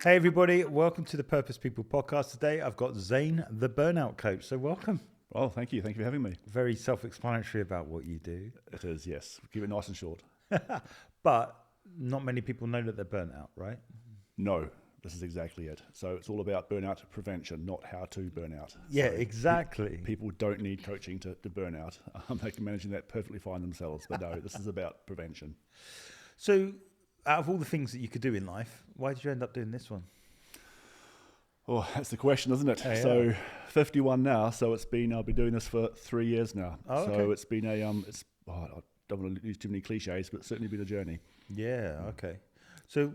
Hey everybody, welcome to the Purpose People podcast. Today I've got Zane, the Burnout Coach. So welcome. Oh, thank you. Thank you for having me. Very self-explanatory about what you do. It is, yes. Keep it nice and short. But not many people know that they're burnt out, right? No, this is exactly it. So it's all about burnout prevention, not how to burn out. Yeah, So exactly. people don't need coaching to burn out. They can manage that perfectly fine themselves. But no, this is about prevention. So out of all the things that you could do in life, why did you end up doing this one? Oh, that's the question, isn't it? Oh, yeah. So 51 now. So I've been doing this for 3 years now. Oh, okay. So it's been I don't want to use too many cliches, but it's certainly been a journey. Yeah, okay. So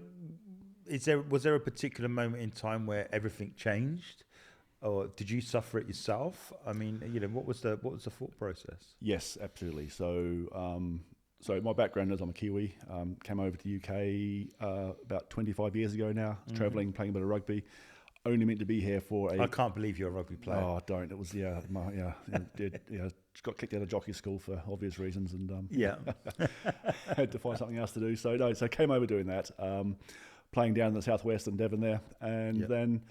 was there a particular moment in time where everything changed? Or did you suffer it yourself? I mean, what was the thought process? Yes, absolutely. So my background is I'm a Kiwi. Came over to the UK about 25 years ago now, travelling, playing a bit of rugby. Only meant to be here for I can't believe you're a rugby player. Oh, don't. It was, got kicked out of jockey school for obvious reasons and had to find something else to do. So came over doing that, playing down in the southwest in Devon there. And then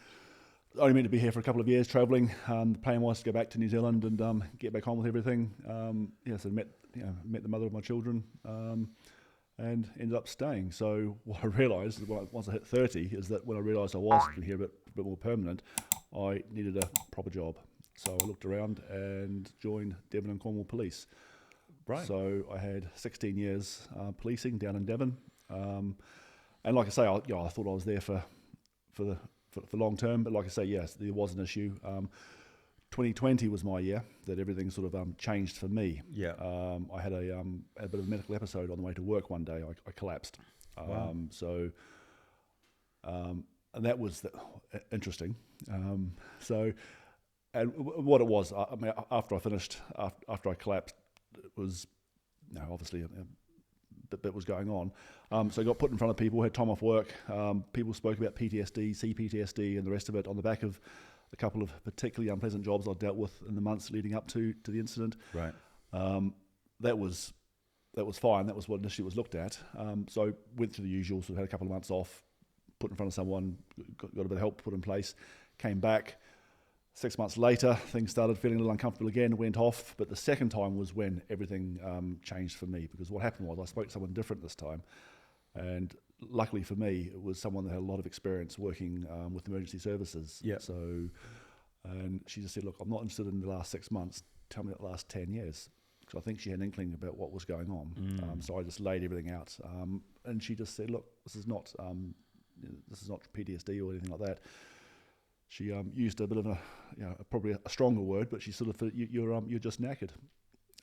only meant to be here for a couple of years travelling. The plan was to go back to New Zealand and get back on with everything. So met the mother of my children and ended up staying. So what I realised once I hit 30 is that when I realised I was here a bit more permanent, I needed a proper job. So I looked around and joined Devon and Cornwall Police. Right. So I had 16 years policing down in Devon. And like I say, I thought I was there for long term, but like I say, yes, there was an issue. 2020 was my year that everything sort of changed for me. Yeah. I had a bit of a medical episode on the way to work one day. I collapsed. Wow. And that was interesting. And what it was, I mean, after I finished, after I collapsed, it was obviously a bit was going on. So I got put in front of people, had time off work. People spoke about PTSD, CPTSD, and the rest of it on the back of a couple of particularly unpleasant jobs I dealt with in the months leading up to the incident. Right. That was fine. That was what initially was looked at. So I went through the usual, sort of had a couple of months off, put in front of someone, got a bit of help put in place, came back. 6 months later, things started feeling a little uncomfortable again, went off. But the second time was when everything changed for me, because what happened was I spoke to someone different this time. And luckily for me, it was someone that had a lot of experience working with emergency services. Yeah. So, and she just said, look, I'm not interested in the last 6 months. Tell me about the last 10 years. Because I think she had an inkling about what was going on. So I just laid everything out. And she just said, look, this is not PTSD or anything like that. She used a bit of probably a stronger word, but she sort of, you're just knackered.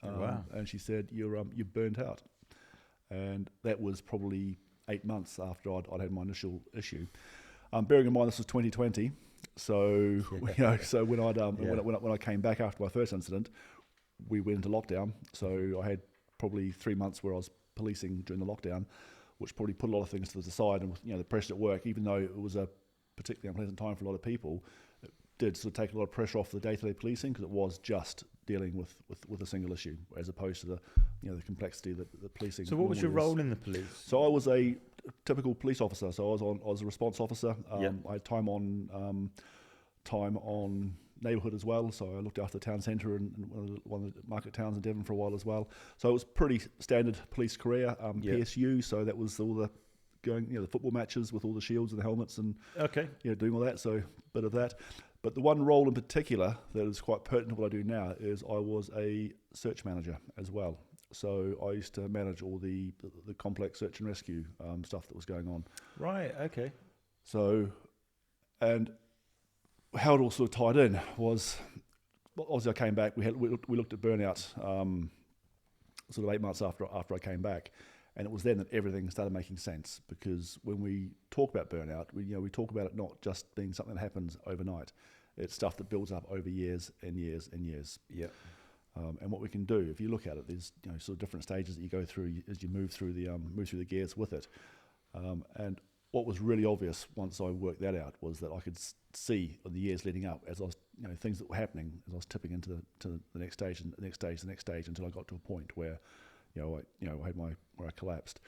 Wow. And she said, you're burnt out. And that was probably 8 months after I'd had my initial issue. Bearing in mind this was 2020, so so when when I came back after my first incident, we went into lockdown. So I had probably 3 months where I was policing during the lockdown, which probably put a lot of things to the side. And the pressure at work, even though it was a particularly unpleasant time for a lot of people, it did sort of take a lot of pressure off the day-to-day policing, because it was just dealing with a single issue, as opposed to the complexity that the policing. So what was your role in the police? So I was a typical police officer. So I was a response officer. I had time on neighbourhood as well. So I looked after the town centre and one of the market towns in Devon for a while as well. So it was pretty standard police career. PSU. So that was all the going, the football matches with all the shields and the helmets and doing all that. So a bit of that. But the one role in particular that is quite pertinent to what I do now is I was a search manager as well. So I used to manage all the complex search and rescue stuff that was going on. Right, okay. So, and how it all sort of tied in was, obviously I came back, we looked at burnout sort of 8 months after I came back. And it was then that everything started making sense, because when we talk about burnout, we talk about it not just being something that happens overnight. It's stuff that builds up over years and years and years. Yeah. And what we can do, if you look at it, there's sort of different stages that you go through as you move through the gears with it. And what was really obvious once I worked that out was that I could see in the years leading up, as I was things that were happening, as I was tipping into the next stage and the next stage, until I got to a point where I had where I collapsed.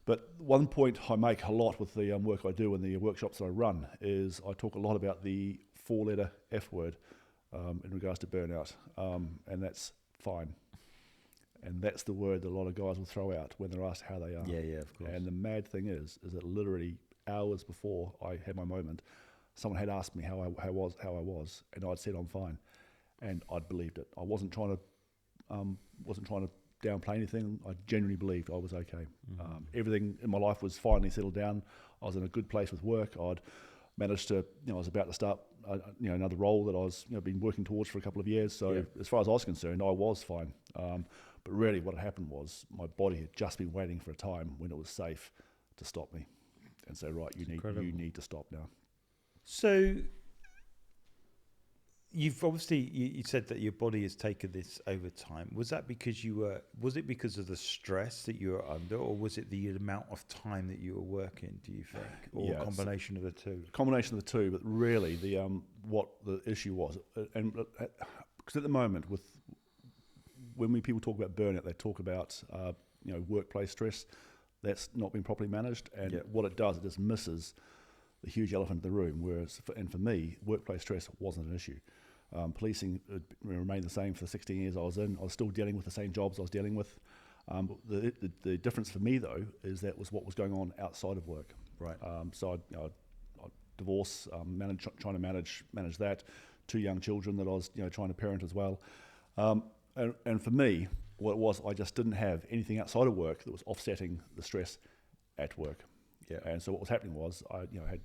But one point I make a lot with the work I do and the workshops that I run is I talk a lot about the 4-letter F word in regards to burnout, and that's fine. And that's the word that a lot of guys will throw out when they're asked how they are. Yeah, of course. And the mad thing is that literally hours before I had my moment, someone had asked me how I was, and I'd said I'm fine, and I'd believed it. I wasn't trying to downplay anything. I genuinely believed I was okay. Everything in my life was finally settled down. I was in a good place with work. I'd managed to, I was about to start, another role that I was, been working towards for a couple of years. So as far as I was concerned, I was fine. But really, what had happened was my body had just been waiting for a time when it was safe to stop me, and say, right, you need to stop now. So you've obviously you said that your body has taken this over time. Was that because was it because of the stress that you were under, or was it the amount of time that you were working, do you think, or a combination of the two? Combination of the two, but really the what the issue was, and because at the moment when people talk about burnout, they talk about workplace stress that's not been properly managed, and what it does, it just misses the huge elephant in the room. Whereas, for me, workplace stress wasn't an issue. Policing remained the same for the 16 years I was in. I was still dealing with the same jobs I was dealing with. The difference for me, though, is that was what was going on outside of work. Right. So I divorce, trying to manage that. 2 young children that I was trying to parent as well. And for me, what it was, I just didn't have anything outside of work that was offsetting the stress at work. Yeah. And so what was happening was I had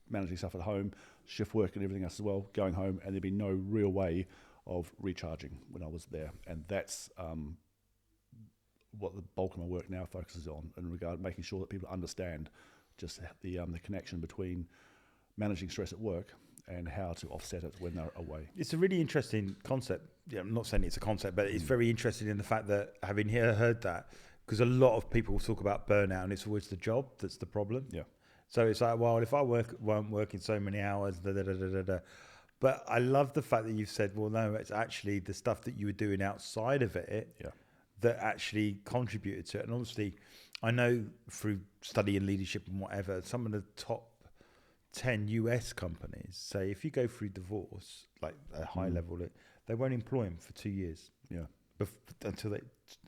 managing stuff at home, shift work and everything else as well, going home, and there'd be no real way of recharging when I was there. And that's what the bulk of my work now focuses on in regard making sure that people understand just the connection between managing stress at work and how to offset it when they're away. It's a really interesting concept. Yeah, I'm not saying it's a concept, but it's very interesting in the fact that having heard that, because a lot of people talk about burnout and it's always the job that's the problem. Yeah. So it's like, well, if I weren't working so many hours, But I love the fact that you've said, well, no, it's actually the stuff that you were doing outside of it that actually contributed to it. And obviously, I know through studying leadership and whatever, some of the top 10 US companies say if you go through divorce, like a high level, they won't employ them for 2 years. Yeah. Until they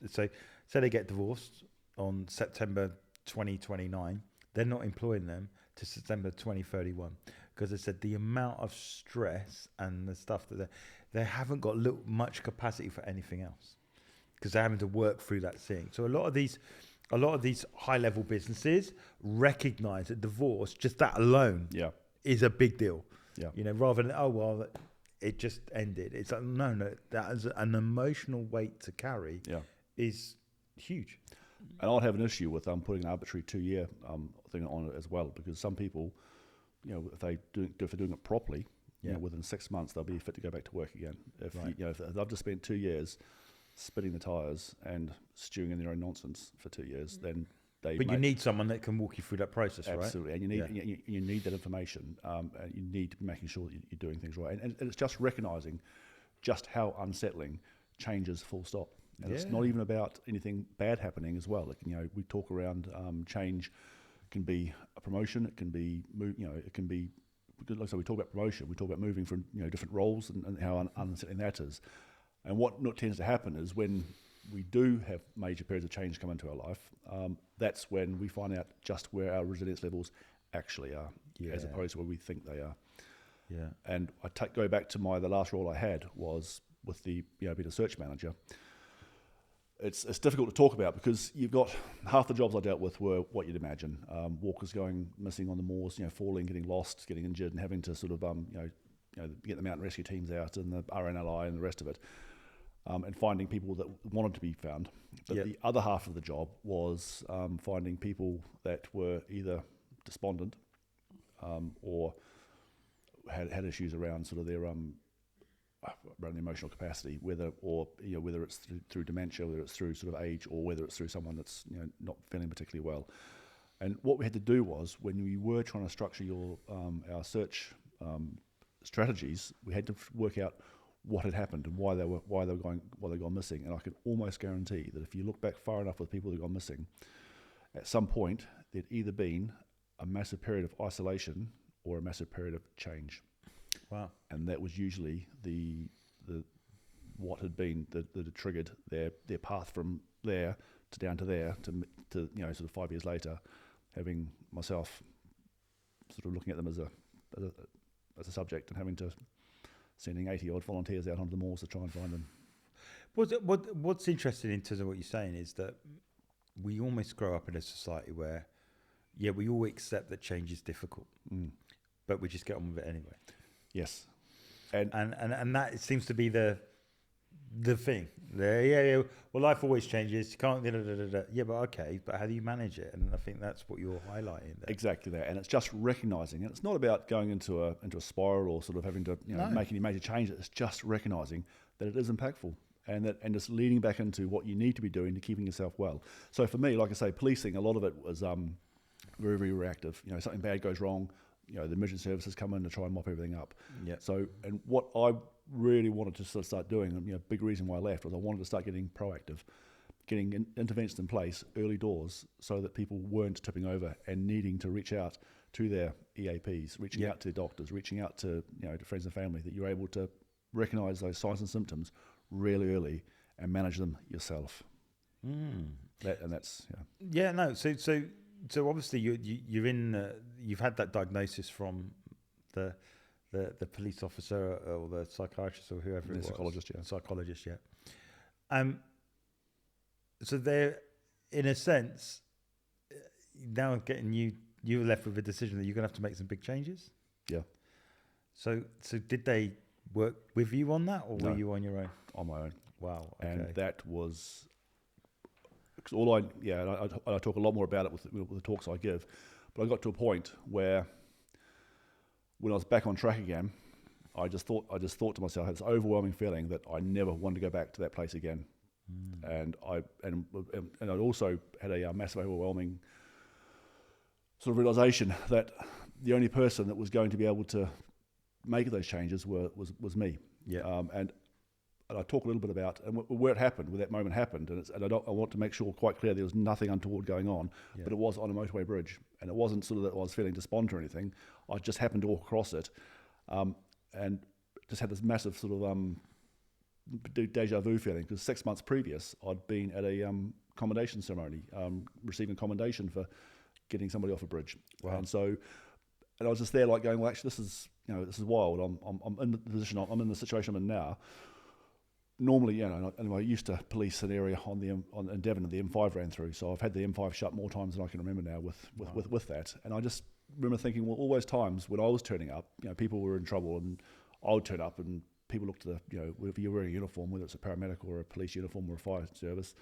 say they get divorced on September 2029, they're not employing them to September 2031 because they said the amount of stress and the stuff that they haven't got much capacity for anything else because they're having to work through that thing. So a lot of these high level businesses recognize that divorce, just that alone, is a big deal. Yeah. Rather than it just ended. It's like no, that is an emotional weight to carry. Is huge. And I'd have an issue with putting an arbitrary 2-year thing on it as well, because some people, if they're doing it properly, within 6 months they'll be fit to go back to work again. If if they've just spent 2 years spinning the tires and stewing in their own nonsense for 2 years, then you need someone that can walk you through that process, absolutely. right? And you need that information. And you need to be making sure that you're doing things right. And it's just recognising just how unsettling change is, full stop. And it's not even about anything bad happening as well. We talk around change can be a promotion. It can be it can be. So we talk about promotion. We talk about moving from different roles and how unsettling that is. And what tends to happen is when we do have major periods of change come into our life, that's when we find out just where our resilience levels actually are, as opposed to where we think they are. Yeah. And I go back to the last role I had was with the being a search manager. It's difficult to talk about because you've got half the jobs I dealt with were what you'd imagine: walkers going missing on the moors, falling, getting lost, getting injured, and having to sort of get the mountain rescue teams out and the RNLI and the rest of it. And finding people that wanted to be found. But the other half of the job was finding people that were either despondent or had issues around sort of their around the emotional capacity, whether it's through dementia, whether it's through sort of age, or whether it's through someone that's not feeling particularly well. And what we had to do was, when we were trying to structure our search strategies, we had to work out what had happened and why they'd gone missing. And I can almost guarantee that if you look back far enough with people who've gone missing, at some point there'd either been a massive period of isolation or a massive period of change. Wow. And that was usually the what had been that had triggered their path from there to down to there to sort of 5 years later, having myself sort of looking at them as a subject and having to sending 80 odd volunteers out onto the moors to try and find them. What's interesting in terms of what you're saying is that we almost grow up in a society where, we all accept that change is difficult, but we just get on with it anyway. Yes, and that seems to be the thing. Well, life always changes. You can't. Yeah, but okay. But how do you manage it? And I think that's what you're highlighting there. Exactly that. And it's just recognizing. And it's not about going into a spiral or sort of having to make any major changes. It's just recognizing that it is impactful. And just leading back into what you need to be doing to keeping yourself well. So for me, like I say, policing, a lot of it was very, very reactive. Something bad goes wrong, the emergency services come in to try and mop everything up. Yeah. So, and what I really wanted to sort of start doing, and big reason why I left, was I wanted to start getting proactive, getting interventions in place early doors, so that people weren't tipping over and needing to reach out to their EAPs, reaching out to doctors, reaching out to to friends and family. That you're able to recognise those signs and symptoms really early and manage them yourself. So obviously you're in you've had that diagnosis from the police officer or the psychiatrist or whoever it was. Psychologist. So they're, in a sense, now you're left with a decision that you're going to have to make some big changes. Yeah. So did they work with you on that, or were you on your own? On my own. Wow. Okay. And that was, because I talk a lot more about it with the talks I give, but I got to a point where, when I was back on track again, I just thought to myself, I had this overwhelming feeling that I never wanted to go back to that place again. And I'd also had a massive overwhelming sort of realization that the only person that was going to be able to make those changes was me. Yeah. And I talk a little bit about where it happened, where that moment happened, and I want to make sure quite clear there was nothing untoward going on, but it was on a motorway bridge, and it wasn't sort of that I was feeling despondent or anything. I just happened to walk across it, and just had this massive sort of deja vu feeling, because 6 months previous I'd been at a commendation ceremony, receiving commendation for getting somebody off a bridge. Wow. And I was just there like going, well, actually this is wild. I'm in the position, I'm in the situation I'm in now. Normally, and I used to police an area in Devon, and the M5 ran through. So I've had the M5 shut more times than I can remember now with that. And I just remember thinking, well, all those times when I was turning up, people were in trouble, and I would turn up, and people looked at if you're wearing a uniform, whether it's a paramedic or a police uniform or a fire service,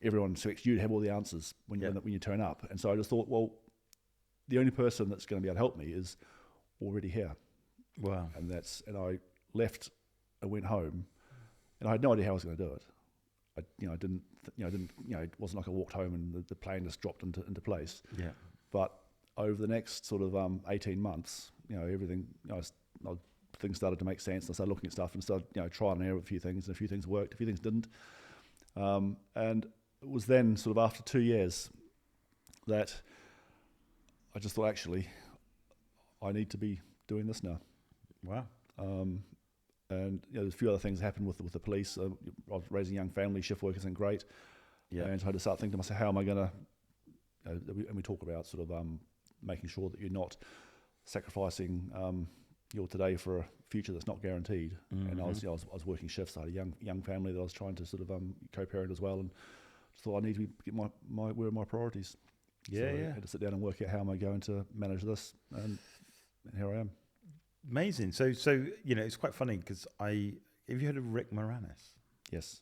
everyone expects you to have all the answers when you turn up. And so I just thought, well, the only person that's going to be able to help me is already here. Wow. And I left and went home. And I had no idea how I was going to do it. It wasn't like I walked home and the plan just dropped into place. Yeah. But over the next sort of 18 months, everything, things started to make sense. And I started looking at stuff and started, trial and error with a few things, and a few things worked, a few things didn't. And it was then sort of after 2 years that I just thought, actually, I need to be doing this now. Wow. And there's a few other things happened with the police. I was raising a young family, shift work isn't great. Yeah. And so I had to start thinking to myself, how am I going to, and we talk about sort of making sure that you're not sacrificing your today for a future that's not guaranteed. Mm-hmm. And I was working shifts. I had a young family that I was trying to sort of co-parent as well, and just thought I need to get where are my priorities. Yeah, so yeah. I had to sit down and work out how am I going to manage this, and here I am. Amazing. So it's quite funny because have you heard of Rick Moranis? Yes.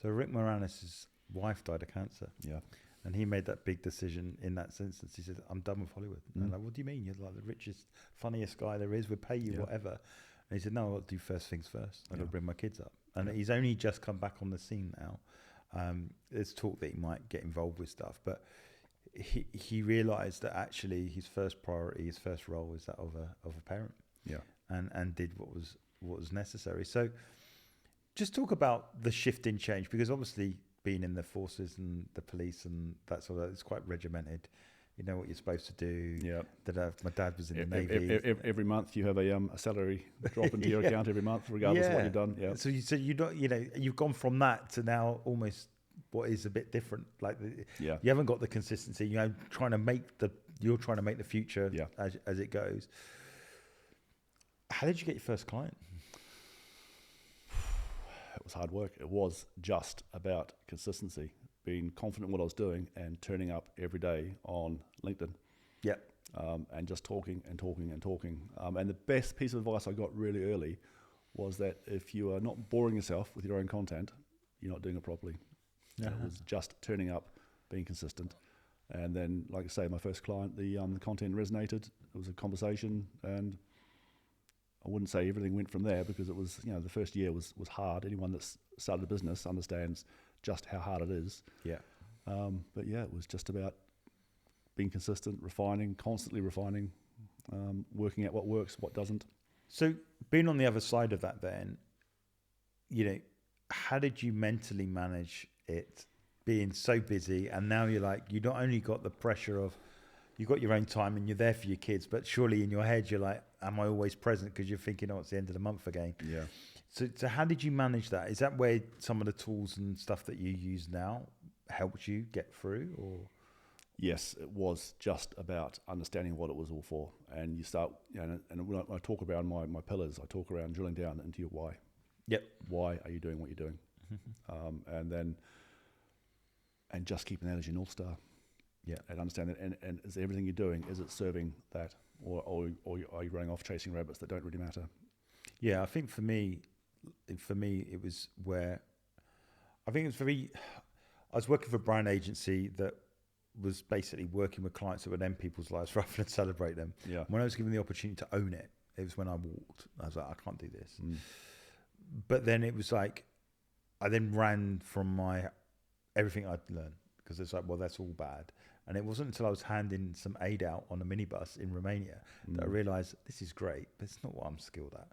So Rick Moranis' wife died of cancer. Yeah. And he made that big decision in that instance. He said, I'm done with Hollywood. And I'm like, what do you mean? You're like the richest, funniest guy there is. We'll pay you whatever. And he said, no, I'll do first things first. I've got to bring my kids up. And he's only just come back on the scene now. There's talk that he might get involved with stuff. But he realised that actually his first priority, his first role is that of a parent. Yeah. And did what was necessary. So just talk about the shift in change, because obviously being in the forces and the police and that sort of, it's quite regimented. You know what you're supposed to do. Yeah. My dad was in the Navy. Every month you have a salary drop into your account every month, regardless of what you've done. Yeah. So you don't, you've gone from that to now almost what is a bit different. Like you haven't got the consistency. You're trying to make the future as it goes. How did you get your first client? It was hard work. It was just about consistency, being confident in what I was doing and turning up every day on LinkedIn. Yeah. And just talking and talking and talking. And the best piece of advice I got really early was that if you are not boring yourself with your own content, you're not doing it properly. It was just turning up, being consistent. And then, like I say, my first client, the content resonated. It was a conversation, and I wouldn't say everything went from there, because it was, the first year was hard. Anyone that's started a business understands just how hard it is. Yeah. But yeah, it was just about being consistent, constantly refining, working out what works, what doesn't. So being on the other side of that then, how did you mentally manage it, being so busy, and now you're like, you not only got the pressure of, you got your own time and you're there for your kids, but surely in your head you're like, am I always present? Because you're thinking, it's the end of the month again. Yeah. So how did you manage that? Is that where some of the tools and stuff that you use now helped you get through, or? Yes, it was just about understanding what it was all for. And you start, and when I talk around my pillars, I talk around drilling down into your why. Yep. Why are you doing what you're doing? And just keeping that as your North Star. Yeah. And understand that, and is everything you're doing, is it serving that? Or are you running off chasing rabbits that don't really matter? Yeah, I think for me, it was where, I was working for a brand agency that was basically working with clients that would end people's lives rather than celebrate them. Yeah. When I was given the opportunity to own it, it was when I walked. I was like, I can't do this. But then it was like, I then ran from everything I'd learned, because it's like, well, that's all bad. And it wasn't until I was handing some aid out on a minibus in Romania that I realised, this is great, but it's not what I'm skilled at.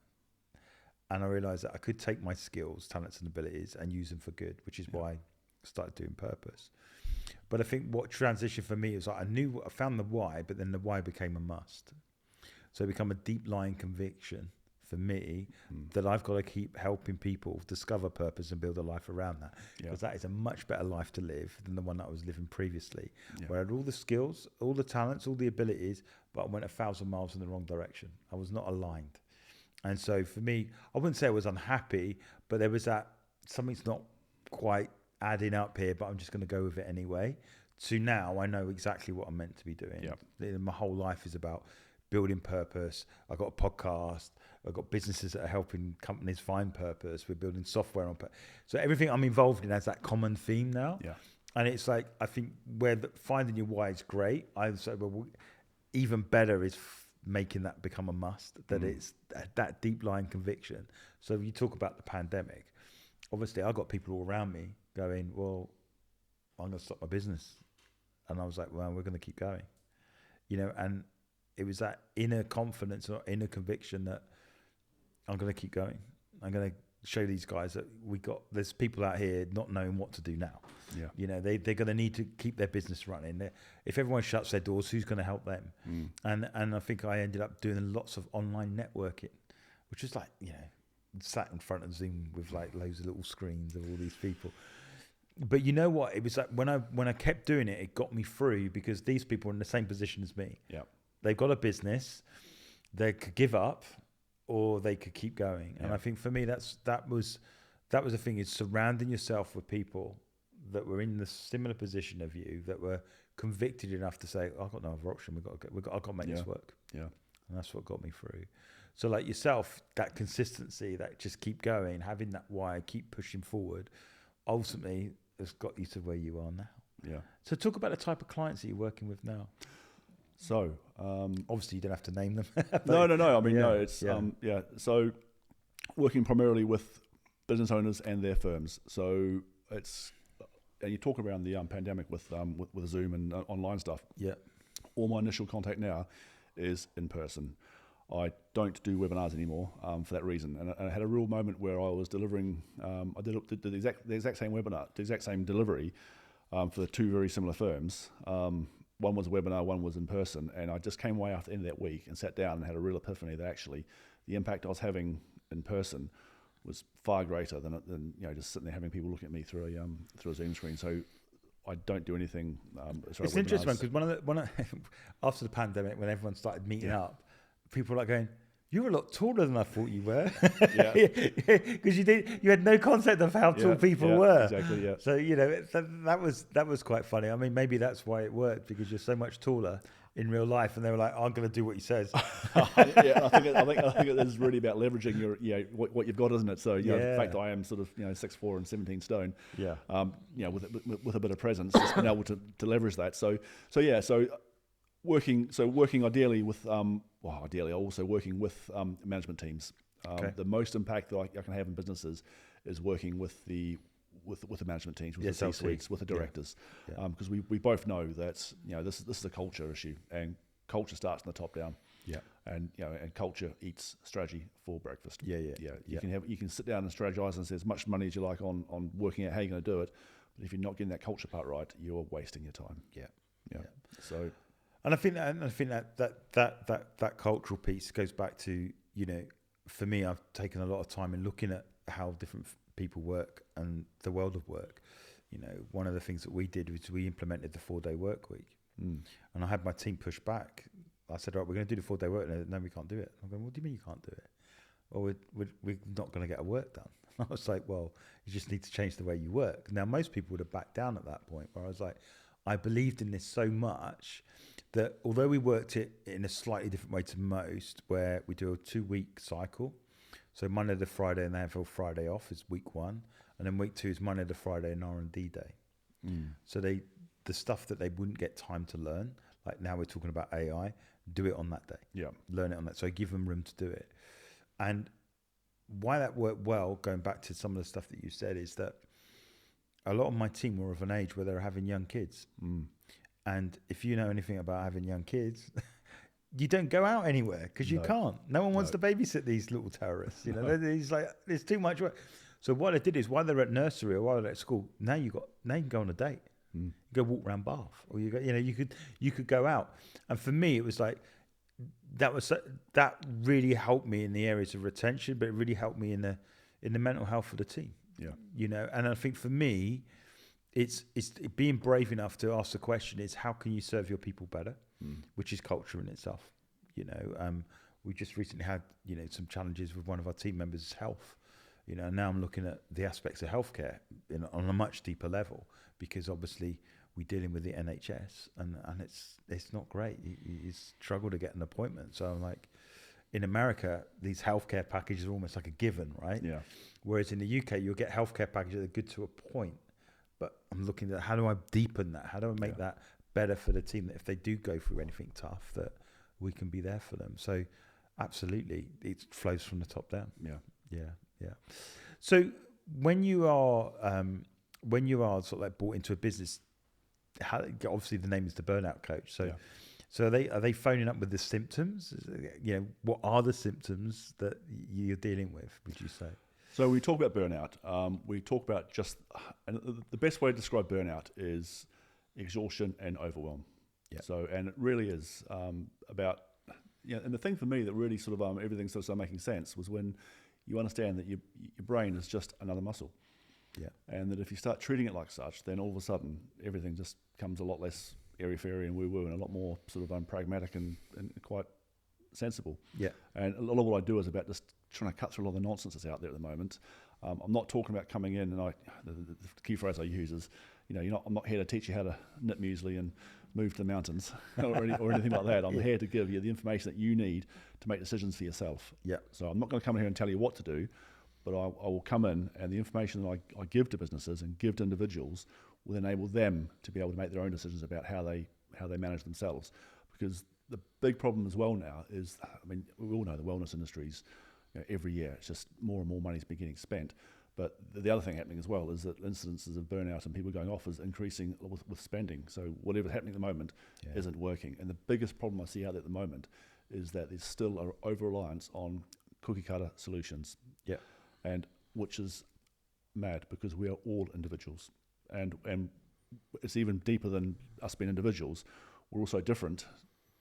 And I realised that I could take my skills, talents and abilities and use them for good, which is why I started doing purpose. But I think what transitioned for me is like, I found the why, but then the why became a must. So it became a deep lying conviction for me that I've got to keep helping people discover purpose and build a life around that, because that is a much better life to live than the one that I was living previously, where I had all the skills, all the talents, all the abilities, but I went 1,000 miles in the wrong direction. I was not aligned. And so for me, I wouldn't say I was unhappy, but there was that something's not quite adding up here, but I'm just going to go with it anyway. So now I know exactly what I'm meant to be doing. My whole life is about building purpose. I've got a podcast. I've got businesses that are helping companies find purpose. We're building software on purpose. So everything I'm involved in has that common theme now. Yeah. And it's like, I think finding your why is great. I would say, well, even better is making that become a must, that it's that deep lying conviction. So you talk about the pandemic. Obviously, I got people all around me going, well, I'm going to stop my business. And I was like, well, we're going to keep going. And it was that inner confidence or inner conviction that I'm going to keep going. I'm going to show these guys that there's people out here not knowing what to do now. Yeah. They're going to need to keep their business running. If everyone shuts their doors, who's going to help them? And I think I ended up doing lots of online networking, which was like, sat in front of Zoom with like loads of little screens of all these people. But you know what? It was like when I kept doing it, it got me through, because these people are in the same position as me. Yeah. They've got a business, they could give up or they could keep going. And I think for me, that was the thing, is surrounding yourself with people that were in the similar position of you, that were convicted enough to say, I've got no other option. I've got to make this work. Yeah. And that's what got me through. So like yourself, that consistency, that just keep going, having that why, keep pushing forward, ultimately has got you to where you are now. Yeah. So talk about the type of clients that you're working with now. So, obviously you don't have to name them. No. I mean, no, it's, So working primarily with business owners and their firms. So it's, and you talk around the pandemic with Zoom and online stuff. Yeah. All my initial contact now is in person. I don't do webinars anymore for that reason. And I had a real moment where I was delivering, I did the exact same webinar, the exact same delivery for the two very similar firms. One was a webinar, one was in person. And I just came away after the end of that week and sat down and had a real epiphany that actually the impact I was having in person was far greater than just sitting there having people looking at me through a Zoom screen. So I don't do anything. It's interesting because after the pandemic, when everyone started meeting up, people were like going, "You're a lot taller than I thought you were," because you had no concept of how tall people were. Exactly. Yeah. So that was quite funny. I mean, maybe that's why it worked, because you're so much taller in real life, and they were like, "I'm going to do what he says." I think it is really about leveraging your what you've got, isn't it? So the fact that I am sort of 6'4" and 17 stone, with a bit of presence, just being able to leverage that. So working ideally with also working with management teams. The most impact that I can have in businesses is working with the management teams, with the C-suites, with the directors, because we both know that this is a culture issue, and culture starts from the top down. Yeah, and culture eats strategy for breakfast. You can sit down and strategize and say as much money as you like on working out how you're going to do it, but if you're not getting that culture part right, you're wasting your time. So. And I think that cultural piece goes back to, for me, I've taken a lot of time in looking at how different people work and the world of work. One of the things that we did was we implemented the 4-day work week, and I had my team push back. I said, "Right, we're going to do the 4-day work." No, we can't do it. I'm going, "What do you mean you can't do it?" "Well, we're not going to get our work done." I was like, "Well, you just need to change the way you work." Now, most people would have backed down at that point, where I was like, I believed in this so much that although we worked it in a slightly different way to most, where we do a 2-week cycle, so Monday to Friday and they have a Friday off is week 1, and then week 2 is Monday to Friday and R&D day. So the stuff that they wouldn't get time to learn, like now we're talking about AI, do it on that day. Learn it on that. So give them room to do it. And why that worked well, going back to some of the stuff that you said, is that a lot of my team were of an age where they're having young kids. And if you know anything about having young kids, you don't go out anywhere because you can't. No one wants to babysit these little terrorists. It's like, there's too much work. So what I did is, while they're at nursery or while they're at school, now you can go on a date. You go walk around Bath, or you could go out. And for me, it was like that really helped me in the areas of retention, but it really helped me in the mental health of the team. And I think for me, it's being brave enough to ask the question is, how can you serve your people better, which is culture in itself. We just recently had some challenges with one of our team members' health. Now I'm looking at the aspects of healthcare on a much deeper level, because obviously we're dealing with the NHS and it's not great. You struggle to get an appointment. So I'm like, in America, these healthcare packages are almost like a given, right? Whereas in the UK, you'll get healthcare packages that are good to a point. But I'm looking at, how do I deepen that? How do I make that better for the team, that if they do go through anything tough, that we can be there for them? So absolutely, it flows from the top down. Yeah. So when you are sort of like brought into a business, obviously the name is the Burnout Coach. So are they phoning up with the symptoms? What are the symptoms that you're dealing with, would you say? So we talk about burnout. We talk about and the best way to describe burnout is exhaustion and overwhelm. So, and it really is about, and the thing for me that really sort of everything sort of started making sense was when you understand that your brain is just another muscle. And that if you start treating it like such, then all of a sudden everything just becomes a lot less airy-fairy and woo-woo, and a lot more sort of pragmatic and quite sensible. And a lot of what I do is about just trying to cut through a lot of the nonsense that's out there at the moment. I'm not talking about coming in and the key phrase I use is, I'm not here to teach you how to knit muesli and move to the mountains or anything like that. I'm here to give you the information that you need to make decisions for yourself. So I'm not going to come in here and tell you what to do, but I will come in, and the information that I give to businesses and give to individuals will enable them to be able to make their own decisions about how they manage themselves. Because the big problem as well now is, we all know the wellness industries, every year it's just more and more money's been getting spent. But the other thing happening as well is that incidences of burnout and people going off is increasing with spending. So whatever's happening at the moment isn't working. And the biggest problem I see out there at the moment is that there's still an over-reliance on cookie-cutter solutions. Yeah. And which is mad, because we are all individuals. And it's even deeper than us being individuals. We're also different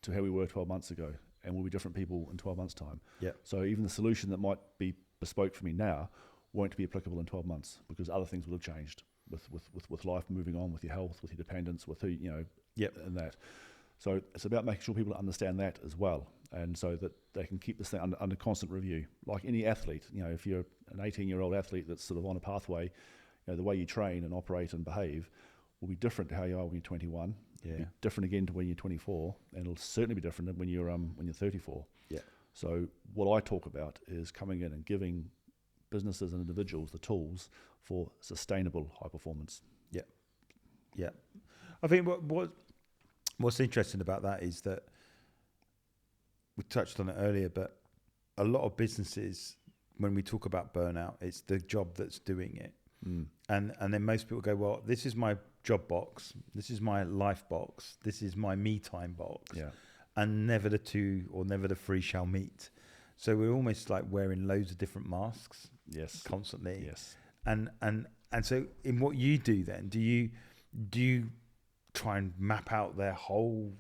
to how we were 12 months ago, and we'll be different people in 12 months' time. Yeah. So even the solution that might be bespoke for me now won't be applicable in 12 months, because other things will have changed with life moving on, with your health, with your dependence, with who, Yep. and that. So it's about making sure people understand that as well, and so that they can keep this thing under constant review. Like any athlete, if you're an 18-year-old athlete that's sort of on a pathway, the way you train and operate and behave will be different to how you are when you're 21. Yeah. Be different again to when you're 24, and it'll certainly be different than when you're 34. Yeah. So what I talk about is coming in and giving businesses and individuals the tools for sustainable high performance. Yeah. Yeah. I think what's interesting about that is that we touched on it earlier, but a lot of businesses, when we talk about burnout, it's the job that's doing it. And then most people go, well, this is my job box, this is my life box, this is my me time box. Yeah. And never the two or never the three shall meet. So we're almost like wearing loads of different masks. Yes. Constantly. Yes. And so in what you do then, do you try and map out their whole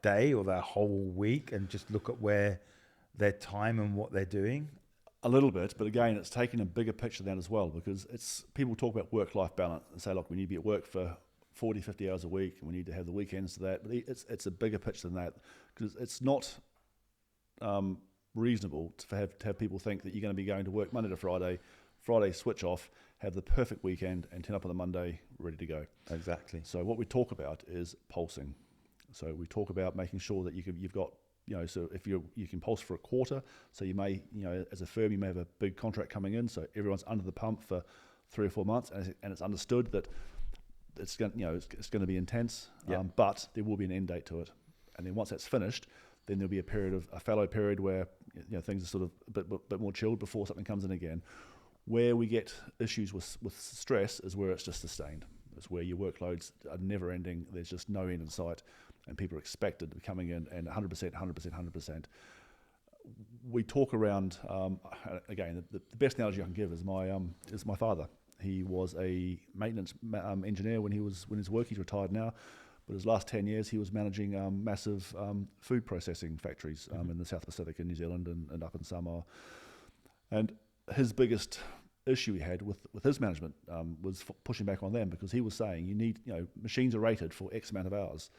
day or their whole week and just look at where their time and what they're doing? A little bit, but again, it's taking a bigger picture than that as well, because people talk about work-life balance and say, look, we need to be at work for 40, 50 hours a week, and we need to have the weekends to that. But it's a bigger picture than that, because it's not reasonable to have people think that you're going to be going to work Monday to Friday switch off, have the perfect weekend, and turn up on the Monday ready to go. Exactly. So what we talk about is pulsing. So we talk about making sure that you've got, so if you can pulse for a quarter, so you may, as a firm, you may have a big contract coming in, so everyone's under the pump for 3 or 4 months, and it's understood that it's going, it's going to be intense, but there will be an end date to it, and then once that's finished, then there'll be a fallow period where things are sort of a bit more chilled before something comes in again. Where we get issues with stress is where it's just sustained. It's where your workloads are never ending. There's just no end in sight, and people are expected to be coming in and 100%. We talk around, again, the best analogy I can give is my father. He was a maintenance engineer when his work. He's retired now, but his last 10 years he was managing massive food processing factories in the South Pacific in New Zealand and up in Samoa. And his biggest issue he had with his management was pushing back on them, because he was saying you need, machines are rated for X amount of hours,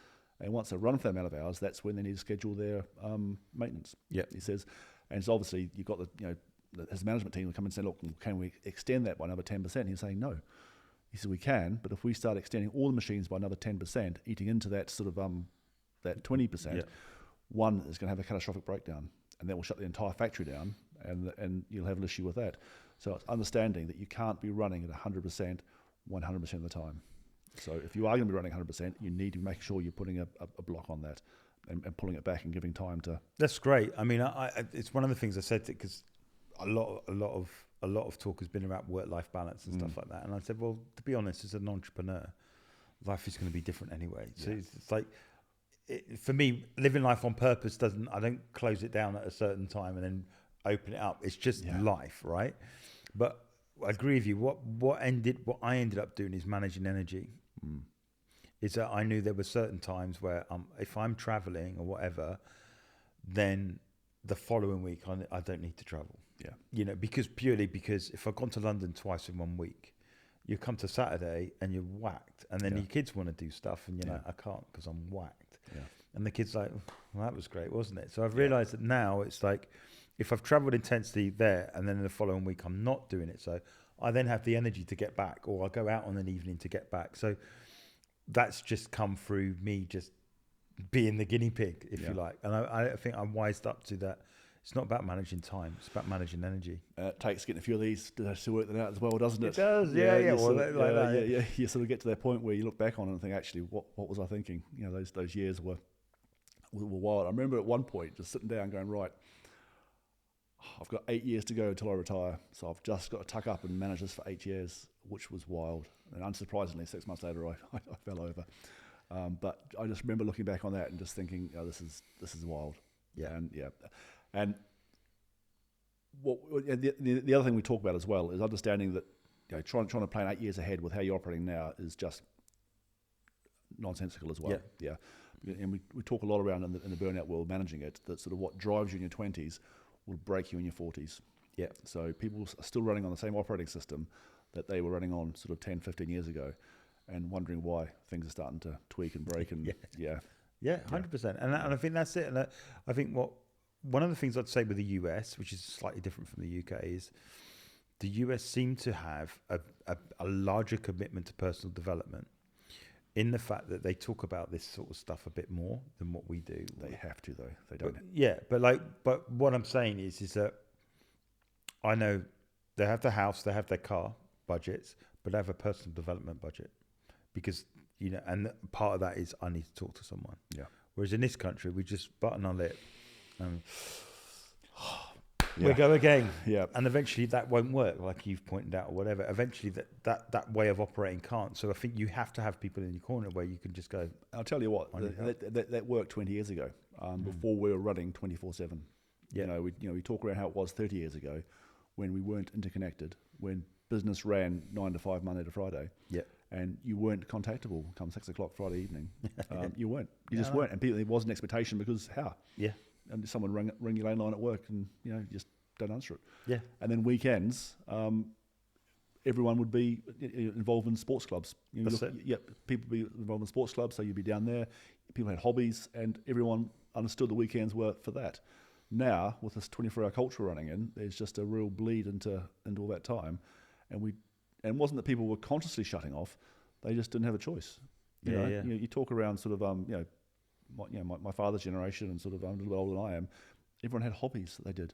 and once they run for that amount of hours, that's when they need to schedule their maintenance. Yeah, he says, and so obviously you've got his management team will come and say, look, can we extend that by another 10%? He's saying no. He said we can, but if we start extending all the machines by another 10%, eating into that sort of that 20%, one is going to have a catastrophic breakdown, and that will shut the entire factory down, and you'll have an issue with that. So it's understanding that you can't be running at 100% 100% of the time. So if you are going to be running 100%, you need to make sure you're putting a block on that and pulling it back and giving time to. That's great. I mean, it's one of the things I said, because a lot of talk has been about work-life balance and stuff like that. And I said, well, to be honest, as an entrepreneur, life is going to be different anyway. So it's like, for me, living life on purpose I don't close it down at a certain time and then open it up. It's just life, right? But I agree with you. What I ended up doing is managing energy. Is that I knew there were certain times where if I'm traveling or whatever, then the following week I don't need to travel. Yeah. Because if I've gone to London twice in 1 week, you come to Saturday and you're whacked, and then your kids want to do stuff, and I can't because I'm whacked. Yeah. And the kid's like, well, that was great, wasn't it? So I've realised that now it's like, if I've travelled intensely there and then in the following week I'm not doing it, so I then have the energy to get back, or I'll go out on an evening to get back. So that's just come through me just being the guinea pig, if you like. And I think I'm wised up to that. It's not about managing time, it's about managing energy. It takes getting a few of these to work that out as well, doesn't it? It does, yeah. You sort of get to that point where you look back on it and think, actually, what was I thinking? Those years were wild. I remember at one point just sitting down going, right, I've got 8 years to go until I retire, so I've just got to tuck up and manage this for 8 years, which was wild. And unsurprisingly, 6 months later, I fell over. But I just remember looking back on that and just thinking, this is wild. Yeah. And the other thing we talk about as well is understanding that trying to plan 8 years ahead with how you're operating now is just nonsensical as well. Yeah. And we talk a lot around in the burnout world, managing it, that sort of what drives you in your 20s will break you in your 40s. Yeah. So people are still running on the same operating system that they were running on sort of 10, 15 years ago, and wondering why things are starting to tweak and break. And Yeah, 100%. And I think that's it. And I think one of the things I'd say with the US, which is slightly different from the UK, is the US seem to have a larger commitment to personal development, in the fact that they talk about this sort of stuff a bit more than what we do. They have to, though. They don't. But what I'm saying is that I know they have the house, they have their car budgets, but they have a personal development budget, because and part of that is I need to talk to someone. Yeah. Whereas in this country, we just button our lip and we go again. Yeah. And eventually that won't work, like you've pointed out or whatever. Eventually that way of operating can't. So I think you have to have people in your corner where you can just go. I'll tell you what, that worked 20 years ago, before we were running 24/7. Yeah. We talk around how it was 30 years ago, when we weren't interconnected, when business ran 9 to 5 Monday to Friday. Yeah. And you weren't contactable come 6 o'clock Friday evening. You weren't. You just weren't. And there was an expectation, because how? Yeah. And someone ring your landline at work, and you just don't answer it. Yeah. And then weekends, everyone would be involved in sports clubs. People would be involved in sports clubs, so you'd be down there. People had hobbies, and everyone understood the weekends were for that. Now, with this 24-hour culture running in, there's just a real bleed into all that time, and it wasn't that people were consciously shutting off; they just didn't have a choice. You talk around sort of my father's generation, and sort of a little bit older than I am. Everyone had hobbies that they did,